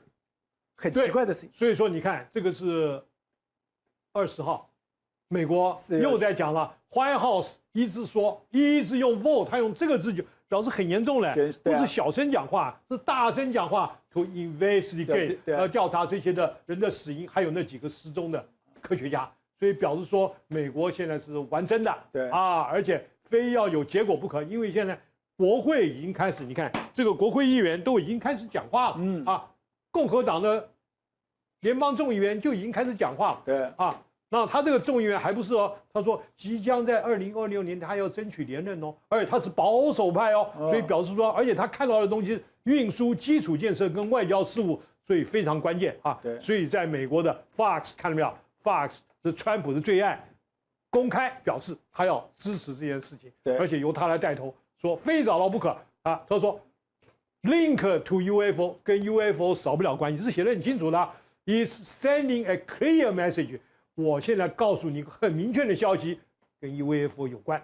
很奇怪的事情。所以说，你看这个是20号，美国又在讲了 ，White House 一直用 vote， 他用这个字就表示很严重了，不是小声讲话，是大声讲话 ，to investigate， 要调查这些的人的死因，还有那几个失踪的科学家，所以表示说美国现在是玩真的，对啊，而且非要有结果不可，因为现在国会已经开始，你看这个国会议员都已经开始讲话了，共和党的联邦众议员就已经开始讲话了，对啊。那他这个众议员还不是哦，他说即将在2026年他要争取连任哦，而且他是保守派哦，所以表示说，而且他看到的东西是运输、基础建设跟外交事务，所以非常关键啊。对，所以在美国的 Fox 看到没有 ？Fox 是川普的最爱，公开表示他要支持这件事情，对，而且由他来带头，说非找到不可啊。他说 link to UFO 跟 UFO 少不了关系，是写得很清楚的啊 ，is sending a clear message。我现在告诉你一个很明确的消息，跟 UFO 有关，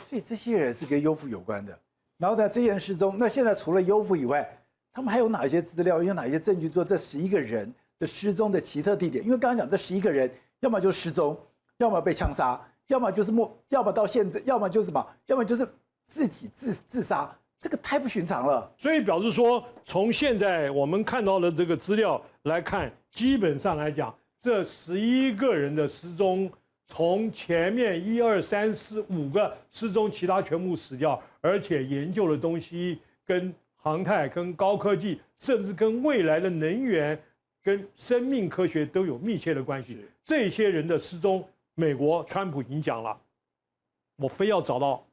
所以这些人是跟 UFO 有关的。然后在这件事中，那现在除了 UFO 以外，他们还有哪些资料，有哪些证据做这11个人的失踪的奇特地点？因为刚刚讲这11个人，要么就失踪，要么被枪杀，要么就是要么到现在，要么就是什么，要么就是自己自杀，这个太不寻常了。所以表示说，从现在我们看到的这个资料来看，基本上来讲。这11个人的失踪，从前面1、2、3、4、5个失踪，其他全部死掉，而且研究的东西跟航太、跟高科技，甚至跟未来的能源、跟生命科学都有密切的关系。这些人的失踪，美国川普已经讲了，我非要找到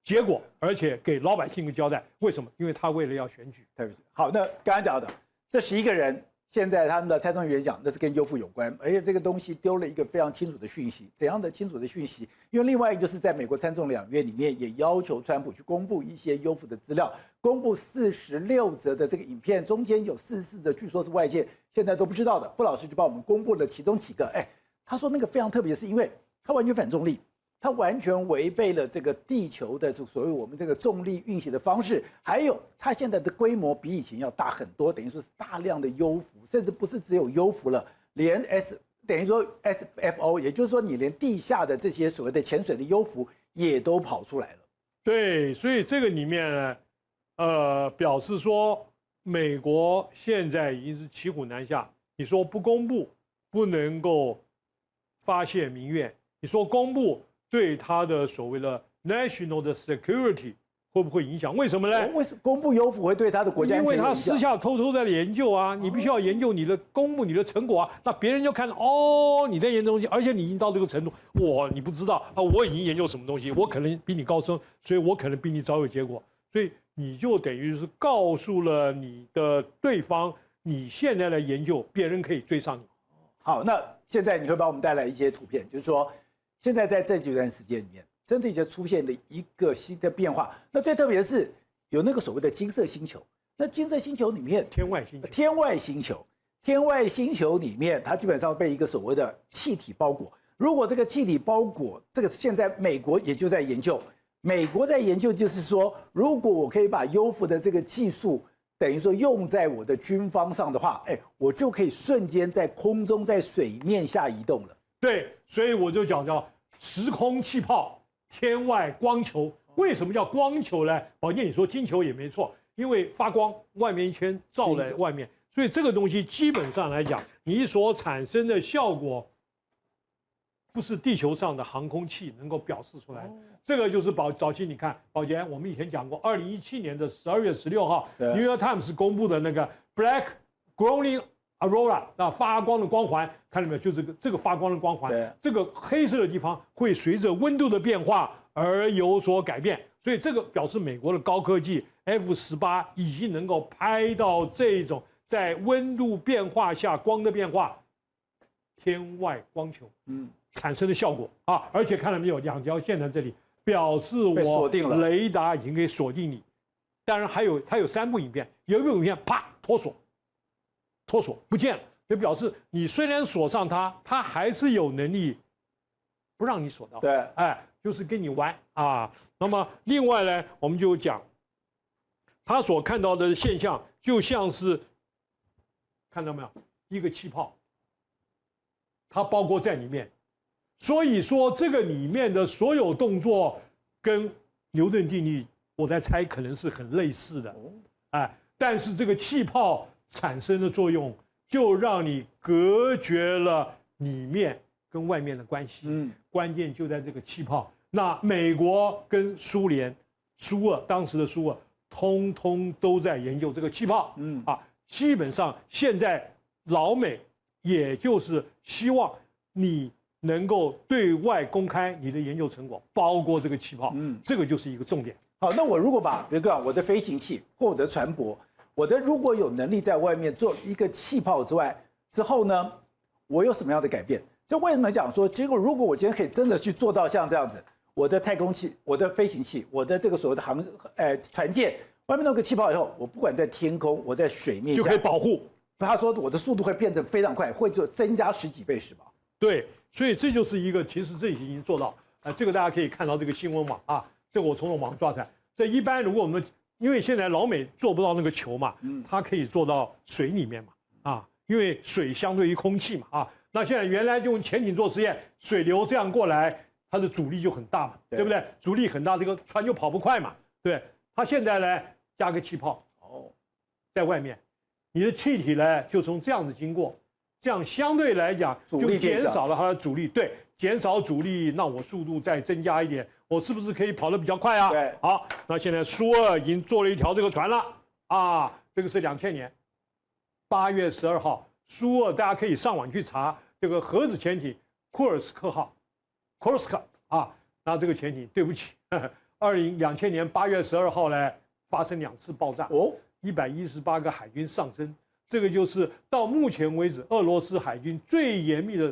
结果，而且给老百姓个交代。为什么？因为他为了要选举。对不起。好，那刚刚讲的这11个人。现在他们的蔡中元讲，那是跟 UFO 有关，而且这个东西丢了一个非常清楚的讯息。怎样的清楚的讯息？因为另外一个就是在美国参众两院里面也要求川普去公布一些 UFO 的资料，公布46则的这个影片，中间有44则据说是外界现在都不知道的。傅老师就帮我们公布了其中几个。他说那个非常特别，是因为他完全反重力。它完全违背了这个地球的所谓我们这个重力运行的方式，还有它现在的规模比以前要大很多，等于说是大量的幽浮，甚至不是只有幽浮了，连等于说 SFO， 也就是说你连地下的这些所谓的潜水的幽浮也都跑出来了。对，所以这个里面呢，表示说美国现在已经是骑虎难下。你说不公布，不能够发泄民怨；你说公布。对他的所谓的 national 的 security 会不会影响？为什么呢？为什么公布幽浮会对他的国家？因为他私下偷偷在研究啊，你必须要研究你的公布你的成果啊，那别人就看哦你在研究东西，而且你已经到这个程度，你不知道啊，我已经研究什么东西，我可能比你高深，所以我可能比你早有结果，所以你就等于是告诉了你的对方，你现在的研究，别人可以追上你。好，那现在你会帮我们带来一些图片，就是说。现在在这几段时间里面，真的已经出现了一个新的变化。那最特别的是，有那个所谓的金色星球。那金色星球里面，天外星球里面，它基本上被一个所谓的气体包裹。如果这个气体包裹，这个现在美国也就在研究。美国在研究，就是说，如果我可以把幽浮的这个技术，等于说用在我的军方上的话，我就可以瞬间在空中、在水面下移动了。对，所以我就讲叫时空气泡、天外光球。为什么叫光球呢？宝剑，你说金球也没错，因为发光，外面一圈照在外面，所以这个东西基本上来讲，你所产生的效果，不是地球上的航空器能够表示出来的。这个就是早期你看，宝剑，我们以前讲过，2017年的12月16号，New York Times 公布的那个 Black Glowing aurora 那发光的光环，看到没有？就这个发光的光环，这个黑色的地方会随着温度的变化而有所改变，所以这个表示美国的高科技 F-18已经能够拍到这种在温度变化下光的变化，天外光球产生的效果啊！而且看到没有，2条线在这里，表示我雷达已经给锁定你。当然它有3部影片，有一部影片啪脱锁不见了，就表示你虽然锁上它还是有能力不让你锁到。对，哎，就是跟你玩啊。那么另外呢，我们就讲他所看到的现象，就像是看到没有，一个气泡，它包括在里面。所以说这个里面的所有动作跟牛顿定律，我在猜可能是很类似的。哎，但是这个气泡产生的作用，就让你隔绝了里面跟外面的关系。关键就在这个气泡。那美国跟苏联、当时的苏俄，通通都在研究这个气泡。基本上现在老美也就是希望你能够对外公开你的研究成果，包括这个气泡。这个就是一个重点。好，那我如果把比如说我的飞行器或我的船舶，如果有能力在外面做一个气泡之后呢，我有什么样的改变？就为什么讲说，结果如果我今天可以真的去做到像这样子，我的太空器、我的飞行器、我的这个所谓的船舰外面弄个气泡以后，我不管在天空，我在水面下就可以保护。他说我的速度会变得非常快，会增加10几倍，是吧？对，所以这就是一个，其实这已经做到。这个大家可以看到这个新闻网啊，这个我从网抓出来。这一般如果我们因为现在老美做不到那个球嘛，它可以做到水里面嘛，因为水相对于空气嘛，那现在原来就用潜艇做实验，水流这样过来，它的阻力就很大嘛，对不对？阻力很大，这个船就跑不快嘛，对。它现在呢加个气泡，在外面，你的气体呢就从这样子经过，这样相对来讲就减少了它的阻力，对，减少阻力，那我速度再增加一点，我是不是可以跑得比较快啊？对，好，那现在苏俄已经做了一条这个船了啊，这个是2000年8月12号，苏俄大家可以上网去查这个核子潜艇库尔斯克号 ，Kursk 啊，那这个潜艇对不起，2000年8月12号呢发生2次爆炸，118个海军丧生，这个就是到目前为止俄罗斯海军最严密的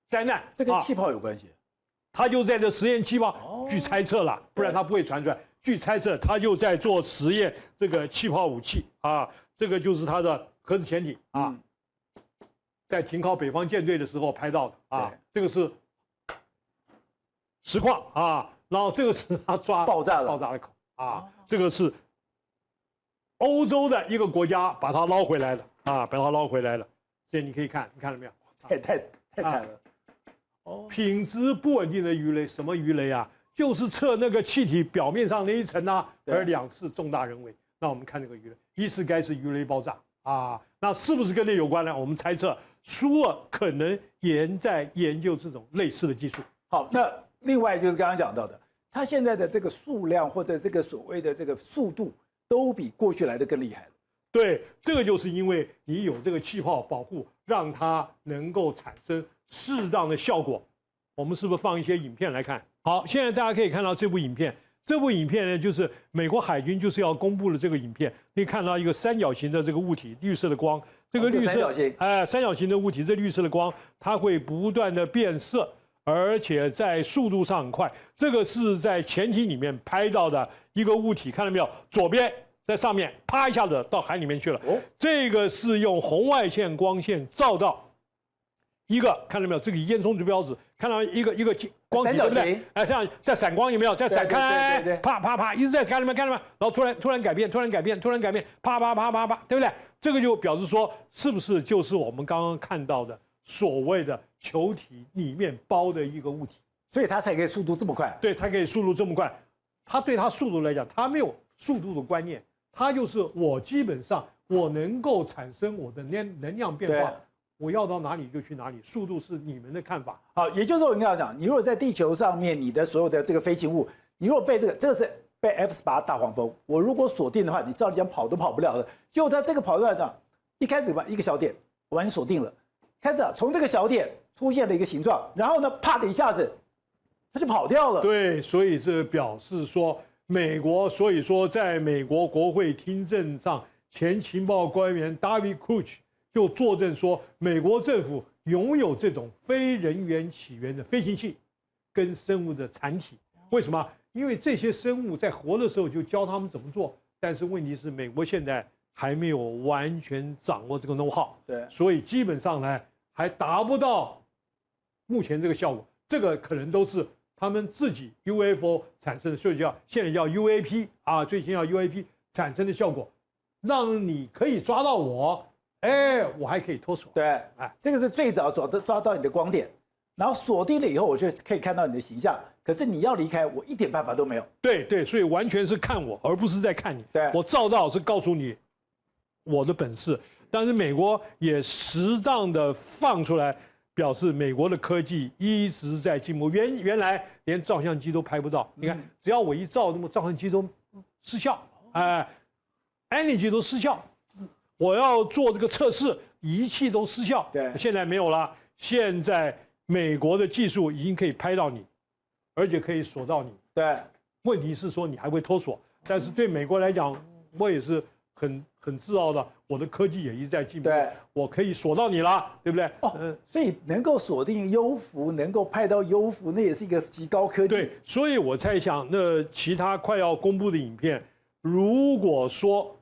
灾难。这跟气泡有关系？他就在这实验气泡，据猜测啦，不然他不会传出来。据猜测，他就在做实验这个气泡武器啊，这个就是他的核子潜艇啊，在停靠北方舰队的时候拍到的啊，这个是实况啊，然后这个是他抓爆炸的口啊，这个是欧洲的一个国家把它捞回来了啊，把它捞回来了。所以你可以看，你看到没有？太惨了。品质不稳定的鱼雷，什么鱼雷啊？就是测那个气体表面上那一层啊，而2次重大人为。那我们看这个鱼雷，一是该是鱼雷爆炸啊，那是不是跟那有关呢？我们猜测苏俄可能也在研究这种类似的技术。好，那另外就是刚刚讲到的，它现在的这个数量或者这个所谓的这个速度，都比过去来的更厉害了。对，这个就是因为你有这个气泡保护，让它能够产生适当的效果。我们是不是放一些影片来看？好，现在大家可以看到这部影片。这部影片呢，就是美国海军就是要公布的这个影片。可以看到一个三角形的这个物体，绿色的光。这个绿色，三角形的物体，这绿色的光，它会不断的变色，而且在速度上很快。这个是在潜艇里面拍到的一个物体，看到没有？左边在上面，啪一下子到海里面去了。这个是用红外线光线照到。一个看到没有？这个烟囱指标子，看到一个光体，对不对？哎，这样在闪光有没有？在闪开，啪啪啪，一直在看到没有？看到没有？然后突然改变，啪啪啪啪啪，对不对？这个就表示说，是不是就是我们刚刚看到的所谓的球体里面包的一个物体？所以它才可以速度这么快。对，才可以速度这么快。它对它速度来讲，它没有速度的观念，它就是我基本上我能够产生我的能量变化。我要到哪里就去哪里，速度是你们的看法。好，也就是说我跟你讲，你如果在地球上面，你的所有的这个飞行物，你如果被这个是被 F-18大黄蜂，我如果锁定的话，你照理讲跑都跑不了了。结果它这个跑出来的，一开始吧一个小点，我把你锁定了，开始从这个小点出现了一个形状，然后呢，啪的一下子，它就跑掉了。对，所以这表示说，美国，所以说在美国国会听证上，前情报官员 David Grush 就作证说，美国政府拥有这种非人员起源的飞行器跟生物的残体。为什么？因为这些生物在活的时候就教他们怎么做，但是问题是美国现在还没有完全掌握这个 know how， 对，所以基本上呢还达不到目前这个效果。这个可能都是他们自己 UFO 产生的，所以现在叫 UAP 啊，最新叫 UAP 产生的效果，让你可以抓到我，哎，我还可以脱锁。对，哎，这个是最早抓到你的光点，然后锁定了以后，我就可以看到你的形象。可是你要离开，我一点办法都没有。对对，所以完全是看我，而不是在看你。对，我照到是告诉你我的本事，但是美国也适当的放出来，表示美国的科技一直在进步。原来连照相机都拍不到，你看，只要我一照，那么照相机都失效，energy 都失效。我要做这个测试，仪器都失效。对，现在没有了。现在美国的技术已经可以拍到你，而且可以锁到你。对，问题是说你还会脱锁，但是对美国来讲，我也是很自傲的，我的科技也一直在进步。对，我可以锁到你了，对不对？哦，所以能够锁定幽浮，能够拍到幽浮，那也是一个极高科技。对，所以我猜想，那其他快要公布的影片，如果说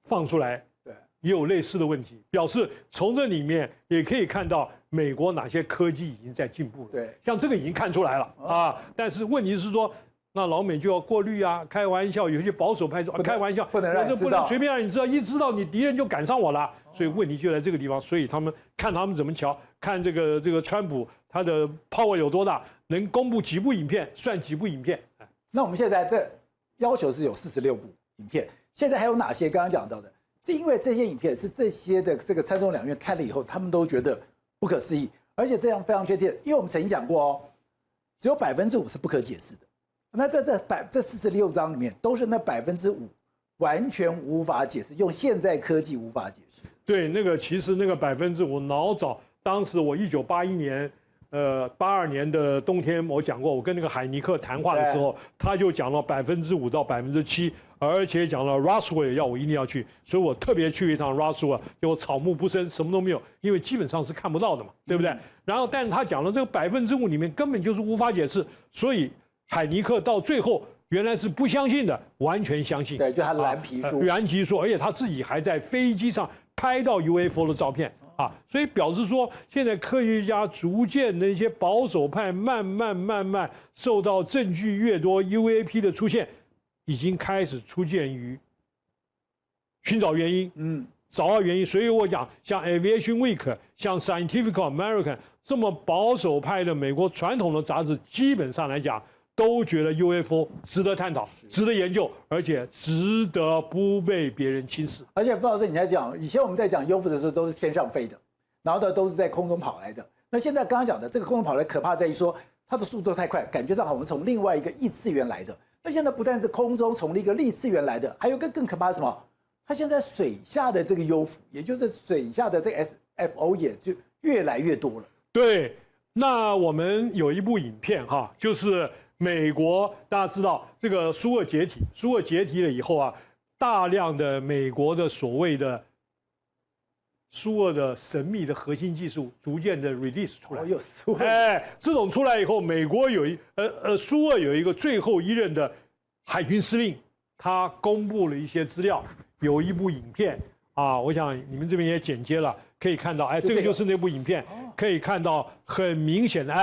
放出来，对，也有类似的问题，表示从这里面也可以看到美国哪些科技已经在进步了。对，像这个已经看出来了啊，但是问题是说，那老美就要过滤啊，开玩笑，有些保守派说开玩笑，不能让你知道，我这不能随便让你知道，一知道你敌人就赶上我了，所以问题就在这个地方。所以他们怎么瞧，看这个川普他的 power 有多大，能公布几部影片算几部影片。那我们现在这要求是有46部影片，现在还有哪些刚刚讲到的？是因为这些影片是这些的这个参众两院看了以后，他们都觉得不可思议，而且这样非常确定，因为我们曾经讲过哦，只有5%是不可解释的。那在这46章里面，都是那5%完全无法解释，用现在科技无法解释。对，那个其实那个5%老早，当时我1981年，82年的冬天，我讲过，我跟那个海尼克谈话的时候，他就讲到5%到7%，而且讲到 Roswell 要我一定要去，所以我特别去一趟 Roswell， 结果草木不生，什么都没有，因为基本上是看不到的嘛，对不对？然后，但是他讲了这个5%里面根本就是无法解释，所以海尼克到最后原来是不相信的，完全相信。对，就他的蓝皮书。蓝皮书，而且他自己还在飞机上拍到 UFO 的照片啊，所以表示说，现在科学家逐渐的一些保守派慢慢受到证据越多 ，UAP 的出现已经开始出现于寻找原因，找到原因。所以我讲，像 Aviation Week， 像 Scientific American 这么保守派的美国传统的杂志，基本上来讲，都觉得 UFO 值得探讨、值得研究，而且值得不被别人轻视。而且傅老师，你在讲以前我们在讲 UFO 的时候，都是天上飞的，然后呢都是在空中跑来的。那现在刚刚讲的这个空中跑来，可怕在于说它的速度太快，感觉上好像从另外一个异次元来的。那现在不但是空中从一个异次元来的，还有个更可怕的什么？它现在水下的这个幽浮，也就是水下的这个 SFO 也就越来越多了。对，那我们有一部影片哈，就是美国大家知道这个苏俄解体，苏俄解体了以后啊，大量的美国的所谓的苏俄的神秘的核心技术逐渐的 release 出来。有苏俄，这种出来以后，美国苏俄有一个最后一任的海军司令，他公布了一些资料，有一部影片啊，我想你们这边也剪接了，可以看到，这个就是那部影片，可以看到很明显的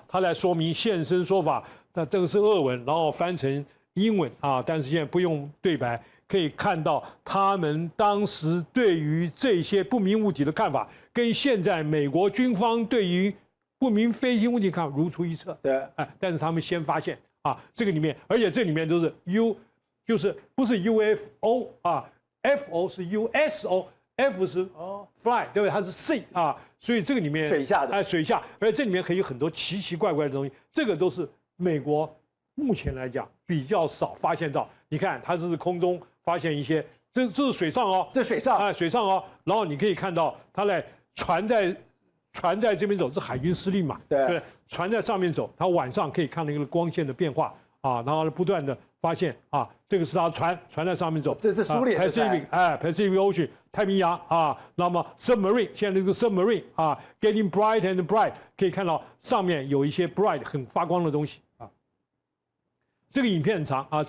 他来说明现身说法，那这个是俄文，然后翻成英文啊，但是现在不用对白，可以看到他们当时对于这些不明物体的看法，跟现在美国军方对于不明飞行物体看法如出一辙。对，但是他们先发现这个里面，而且这里面都是就是不是 UFO FO 是 USO。F 是fly， 对不对？它是 sea 所以这个里面水下的水下，而且这里面可以有很多奇奇怪怪的东西，这个都是美国目前来讲比较少发现到。你看，它是空中发现一些这是水上哦，这水上水上哦。然后你可以看到它来船在这边走，是海军司令嘛，对，船在上面走，它晚上可以看那个光线的变化啊，然后不断的发现啊，这个是他船在上面走，这是苏联的船，Pacific Ocean 太平洋啊，那么 submarine 现在这个 submarine 啊 ，getting bright and bright 可以看到上面有一些 bright 很发光的东西啊。这个影片很长啊，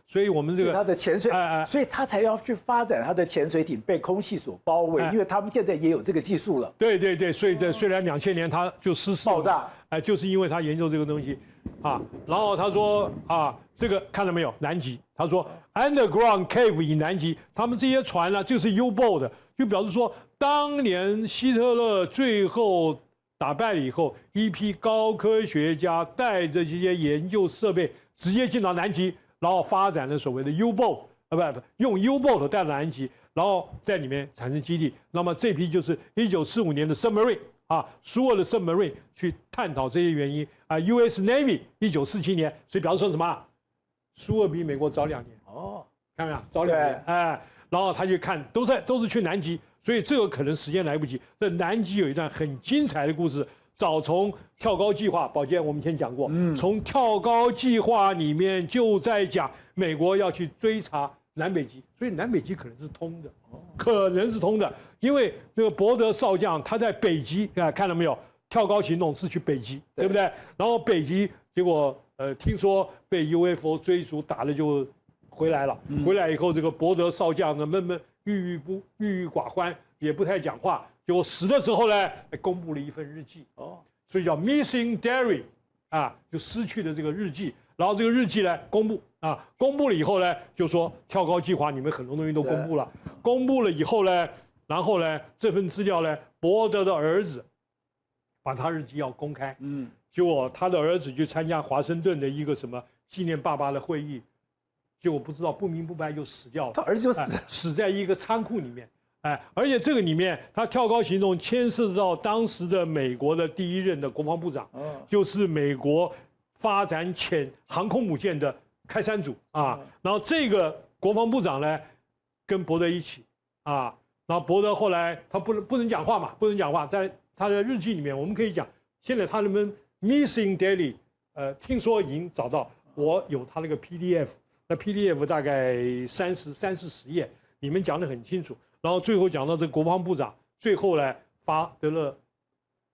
所以我们这个他的潜水，所以他才要去发展他的潜水艇被空气所包围，因为他们现在也有这个技术了。对，所以虽然2000年他就失事爆炸，就是因为他研究这个东西啊。然后他说啊，这个看到没有？南极，他说 underground cave 以南极，他们这些船呢就是 U-boat， 就表示说当年希特勒最后打败了以后，一批高科学家带着这些研究设备直接进到南极，然后发展了所谓的 U-boat， 不用 U-boat 带到南极，然后在里面产生基地。那么这批就是1945年的 submarine 啊，苏俄的 submarine 去探讨这些原因啊。US Navy 1947年，所以表示说什么？苏俄比美国早2年哦，看到没有？早2年，然后他去看，都是去南极，所以这个可能时间来不及。这南极有一段很精彩的故事。早从跳高计划，宝剑我们以前讲过，从跳高计划里面就在讲美国要去追查南北极，所以南北极可能是通的，因为那个伯德少将他在北极看到没有？跳高行动是去北极，对不对？然后北极结果听说被 UFO 追逐打了就回来了，回来以后这个伯德少将呢闷郁郁寡欢，也不太讲话。结果死的时候呢，公布了一份日记所以叫 Missing Diary 啊，就失去的这个日记。然后这个日记呢公布了以后呢，就说跳高计划你们很多东西都公布了，公布了以后呢，然后呢这份资料呢，伯德的儿子把他日记要公开，结果他的儿子去参加华盛顿的一个什么纪念爸爸的会议，结果不明不白就死掉了，他儿子就死在一个仓库里面。而且这个里面，他跳高行动牵涉到当时的美国的第一任的国防部长，就是美国发展潜航空母舰的开山祖啊。然后这个国防部长呢，跟伯德一起啊，然后伯德后来他不能讲话嘛，在他的日记里面，我们可以讲，现在他们 Missing Daily， 听说已经找到，我有他那个 PDF， 那 PDF 大概30-40页，里面讲得很清楚。然后最后讲到这个国防部长，最后呢得了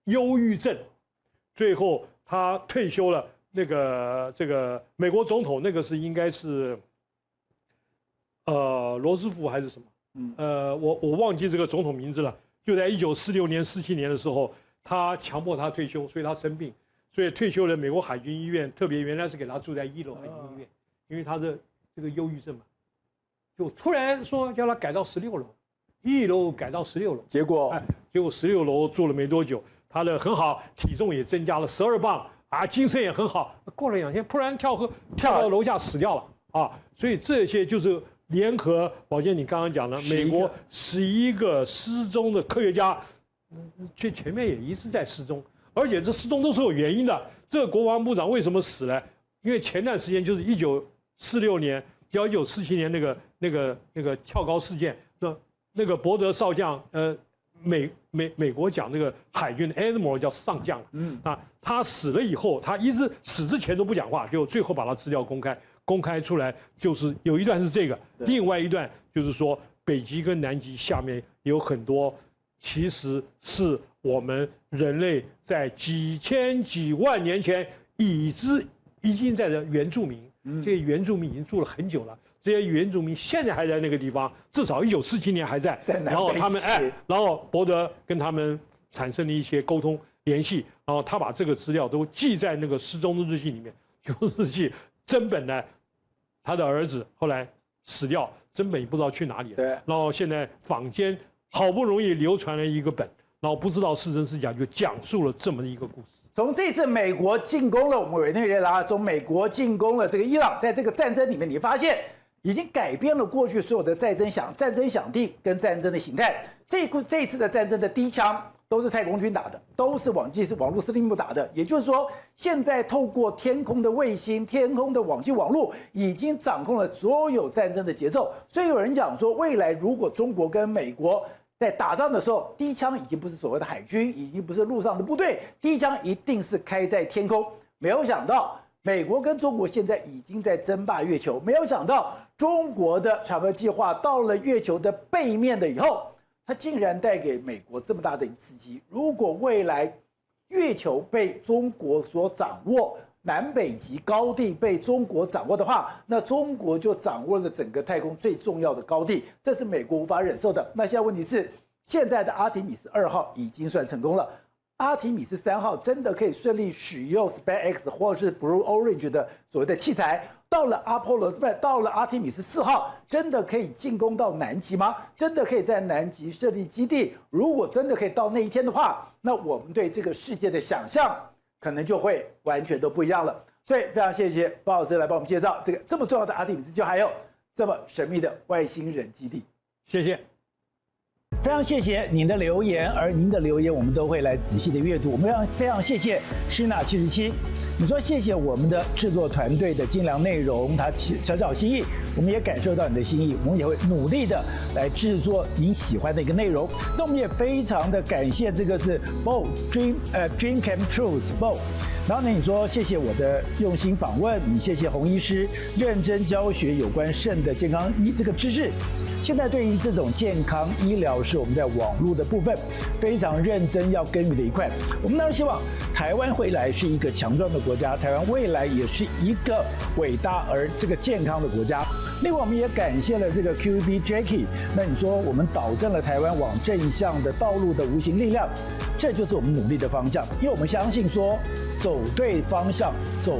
忧郁症，最后他退休了。这个美国总统那个是应该是罗斯福还是什么？我忘记这个总统名字了。就在1946年、47年的时候，他强迫他退休，所以他生病，所以退休了。美国海军医院特别原来是给他住在1楼海军医院，因为他的这个忧郁症嘛，就突然说叫他改到16楼。1楼改到16楼，结果16楼住了没多久，他的很好，体重也增加了12磅啊，精神也很好。过了2天，突然跳到楼下死掉了啊！所以这些就是联合宝剑你刚刚讲的，美国11个失踪的科学家，这前面也一直在失踪，而且这失踪都是有原因的。这个国防部长为什么死呢？因为前段时间就是1946年到1947年那个跳高事件，那个伯德少将，美国讲这个海军的 admiral 叫上将了，他死了以后，他一直死之前都不讲话，就最后把他资料公开出来，就是有一段是这个，另外一段就是说北极跟南极下面有很多，其实是我们人类在几千几万年前已经在的原住民，这些原住民已经住了很久了。这些原住民现在还在那个地方，至少1947年还在。然后他们然后伯德跟他们产生了一些沟通联系，然后他把这个资料都记在那个失踪的日记里面。日记真本呢，他的儿子后来死掉，真本也不知道去哪里了。对。然后现在坊间好不容易流传了一个本，然后不知道是真是假，就讲述了这么一个故事。从这次美国进攻了我们委内瑞拉，从美国进攻了这个伊朗，在这个战争里面，你发现已经改变了过去所有的战争想定跟战争的形态。这一次的战争的第一枪都是太空军打的，都是网络司令部打的。也就是说，现在透过天空的卫星、天空的网际网络，已经掌控了所有战争的节奏。所以有人讲说，未来如果中国跟美国在打仗的时候，第一枪已经不是所谓的海军，已经不是陆上的部队，第一枪一定是开在天空。没有想到，美国跟中国现在已经在争霸月球。没有想到，中国的嫦娥计划到了月球的背面的以后，它竟然带给美国这么大的刺激。如果未来月球被中国所掌握，南北极高地被中国掌握的话，那中国就掌握了整个太空最重要的高地，这是美国无法忍受的。那现在问题是，现在的阿提米斯2号已经算成功了，阿提米斯3号真的可以顺利使用 SpaceX 或者是 Blue Origin 的所谓的器材，到了到了阿提米斯4号，真的可以进攻到南极吗？真的可以在南极设立基地？如果真的可以到那一天的话，那我们对这个世界的想象可能就会完全都不一样了。所以非常谢谢包老师来帮我们介绍这个这么重要的阿提米斯，就还有这么神秘的外星人基地。谢谢。非常谢谢您的留言，而您的留言我们都会来仔细的阅读。我们非常谢谢施娜77，你说谢谢我们的制作团队的精良内容，他小小心意，我们也感受到你的心意，我们也会努力的来制作您喜欢的一个内容。那我们也非常的感谢这个是 Bo Dream Came True Bo。然后呢，你说谢谢我的用心访问，你谢谢洪医师认真教学有关肾的健康这个知识。现在对于这种健康医疗是我们在网络的部分非常认真要耕耘的一块。我们当然希望台湾未来是一个强壮的国家，台湾未来也是一个伟大而这个健康的国家。另外，我们也感谢了这个 QB Jackie。那你说我们导正了台湾往正向的道路的无形力量，这就是我们努力的方向。因为我们相信说，走对方向，走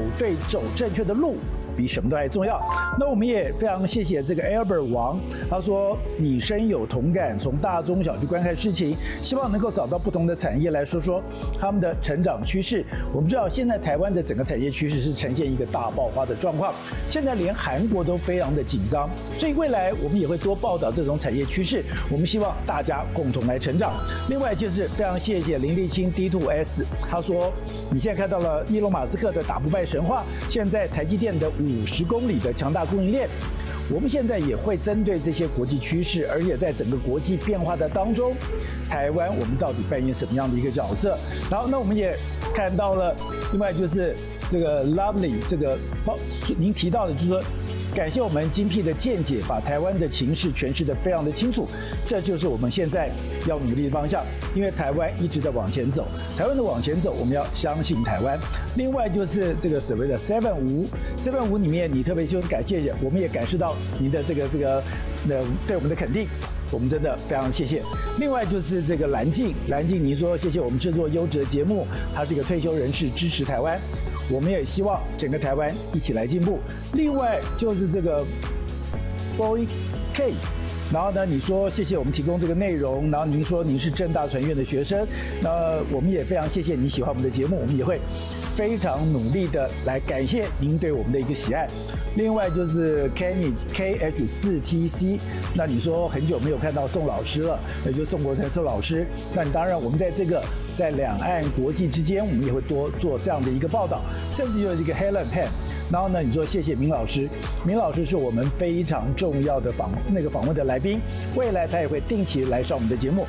正确的路，比什么都还重要。那我们也非常谢谢这个 Albert 王，他说你深有同感，从大中小去观看事情，希望能够找到不同的产业来说说他们的成长趋势。我们知道现在台湾的整个产业趋势是呈现一个大爆发的状况，现在连韩国都非常的紧张，所以未来我们也会多报道这种产业趋势。我们希望大家共同来成长。另外就是非常谢谢林立清 D2S， 他说你现在看到了伊隆马斯克的打不败神话，现在台积电的50公里的强大供应链，我们现在也会针对这些国际趋势，而且在整个国际变化的当中，台湾我们到底扮演什么样的一个角色？然后，那我们也看到了，另外就是这个 Lovely 这个您提到的，就是说感谢我们精辟的见解，把台湾的情势诠释得非常的清楚，这就是我们现在要努力的方向。因为台湾一直在往前走，台湾的往前走，我们要相信台湾。另外就是这个所谓的755里面，你特别就是感谢，我们也感受到您的这个对我们的肯定。我们真的非常谢谢。另外就是这个蓝静，您说谢谢我们制作优质的节目，他是一个退休人士，支持台湾，我们也希望整个台湾一起来进步。另外就是这个 Boy K， 然后呢，你说谢谢我们提供这个内容，然后您说您是政大传院的学生，那我们也非常谢谢你喜欢我们的节目，我们也会非常努力的来感谢您对我们的一个喜爱。另外就是 Kenny KH4TC， 那你说很久没有看到宋老师了，也就是宋国成宋老师，那你当然我们在两岸国际之间，我们也会多做这样的一个报道，甚至就是一个 Helen Pan。然后呢，你说谢谢明老师，明老师是我们非常重要的访问的来宾，未来他也会定期来上我们的节目。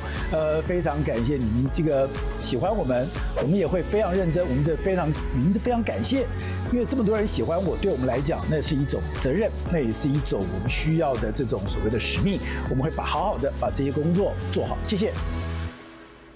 非常感谢你们这个喜欢我们也会非常认真，我们非常感谢，因为这么多人喜欢我，对我们来讲那是一种责任，那也是一种我们需要的这种所谓的使命，我们会好好的把这些工作做好，谢谢。